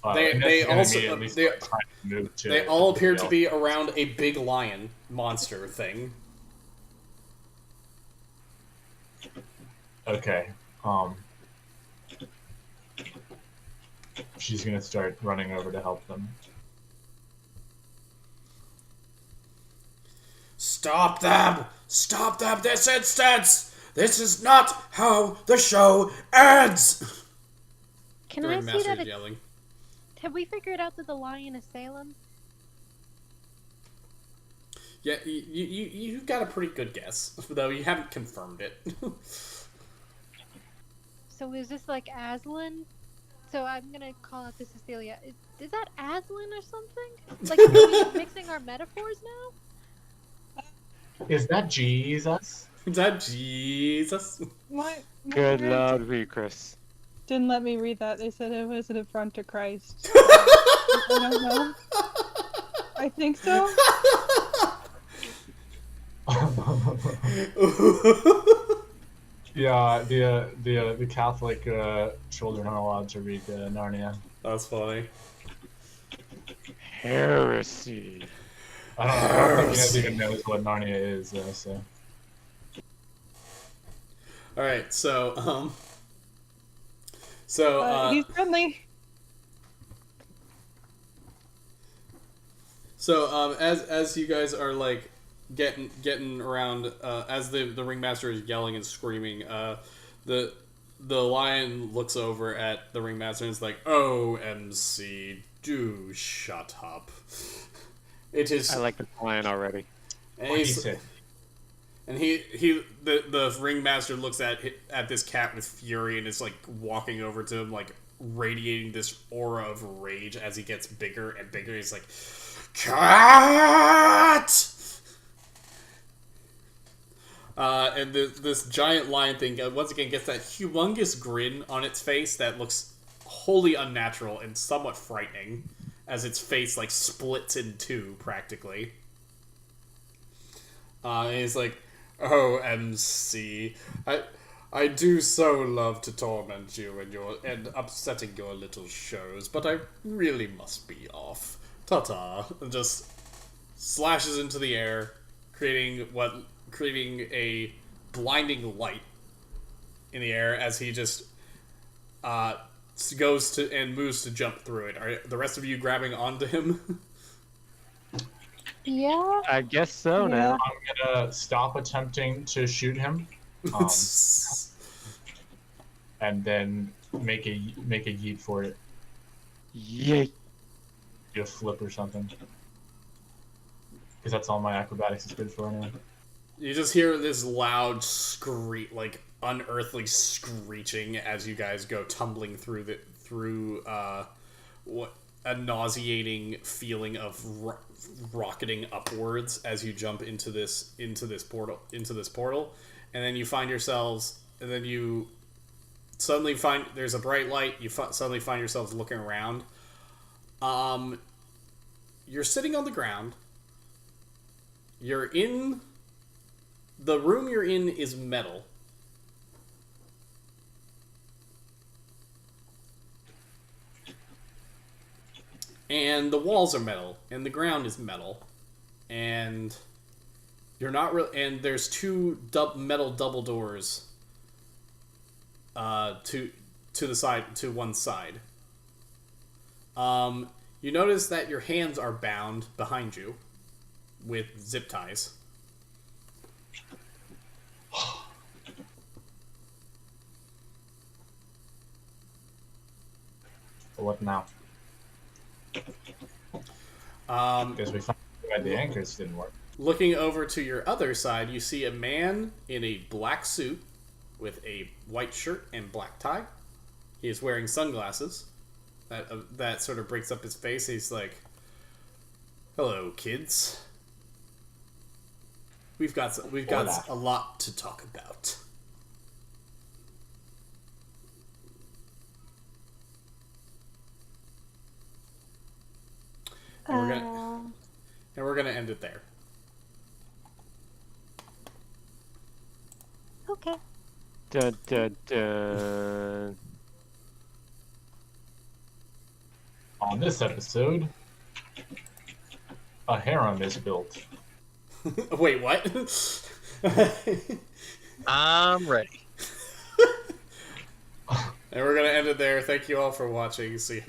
They also at least like, try to move to. they all appear to be around a big lion monster thing. Okay. She's gonna start running over to help them. Stop them! Stop them this instant! This is not how the show ends! Can The I see ringmaster that? is yelling. Have we figured out that the lion is Salem? Yeah, you got a pretty good guess, though you haven't confirmed it. So is this like Aslan? So I'm gonna call out to Cecilia. Is that Aslan or something? Like, are we mixing our metaphors now? Is that Jesus? Is that Jesus? My Good parents Lord, Chris. didn't let me read that. They said it was an affront to Christ. I don't know. I think so. Yeah, the Catholic children are allowed to read Narnia. That's funny. Heresy. I don't think you guys even knows what Narnia is, so. Alright, so, He's friendly. So, as you guys are like getting around, as the ringmaster is yelling and screaming, the lion looks over at the ringmaster and is like, "OMC, do shut up." It is. I like the lion already. And the ringmaster looks at this cat with fury and is like walking over to him, like radiating this aura of rage as he gets bigger and bigger. He's like, "Cat!" And this giant lion thing once again gets that humongous grin on its face that looks wholly unnatural and somewhat frightening, as its face like splits in two practically. And he's like, "OMC, I do so love to torment you and upsetting your little shows, but I really must be off. Ta-ta." And just slashes into the air, creating a blinding light in the air as he just goes to and moves to jump through it. Are the rest of you grabbing onto him? Yeah. I guess so now. I'm gonna stop attempting to shoot him, and then make a yeet for it. Yay. Do a flip or something, because that's all my acrobatics is good for anyway. You just hear this loud screech, like unearthly screeching, as you guys go tumbling through what a nauseating feeling of rocketing upwards as you jump into this portal, and then you find yourselves, and then you suddenly find there's a bright light. You suddenly find yourselves looking around. You're sitting on the ground. You're in the room you're in is metal. And the walls are metal, and the ground is metal, and you're not real. And there's two metal double doors. To the side, to one side. You notice that your hands are bound behind you with zip ties. What now? Because we found out the anchors didn't work. Looking over to your other side, you see a man in a black suit with a white shirt and black tie. He is wearing sunglasses. That sort of breaks up his face. He's like, "Hello, kids. We've got a lot to talk about." And we're gonna end it there. Okay. Dun, dun, dun. On this episode, a harem is built. Wait, what? I'm ready. And we're gonna end it there. Thank you all for watching. See you.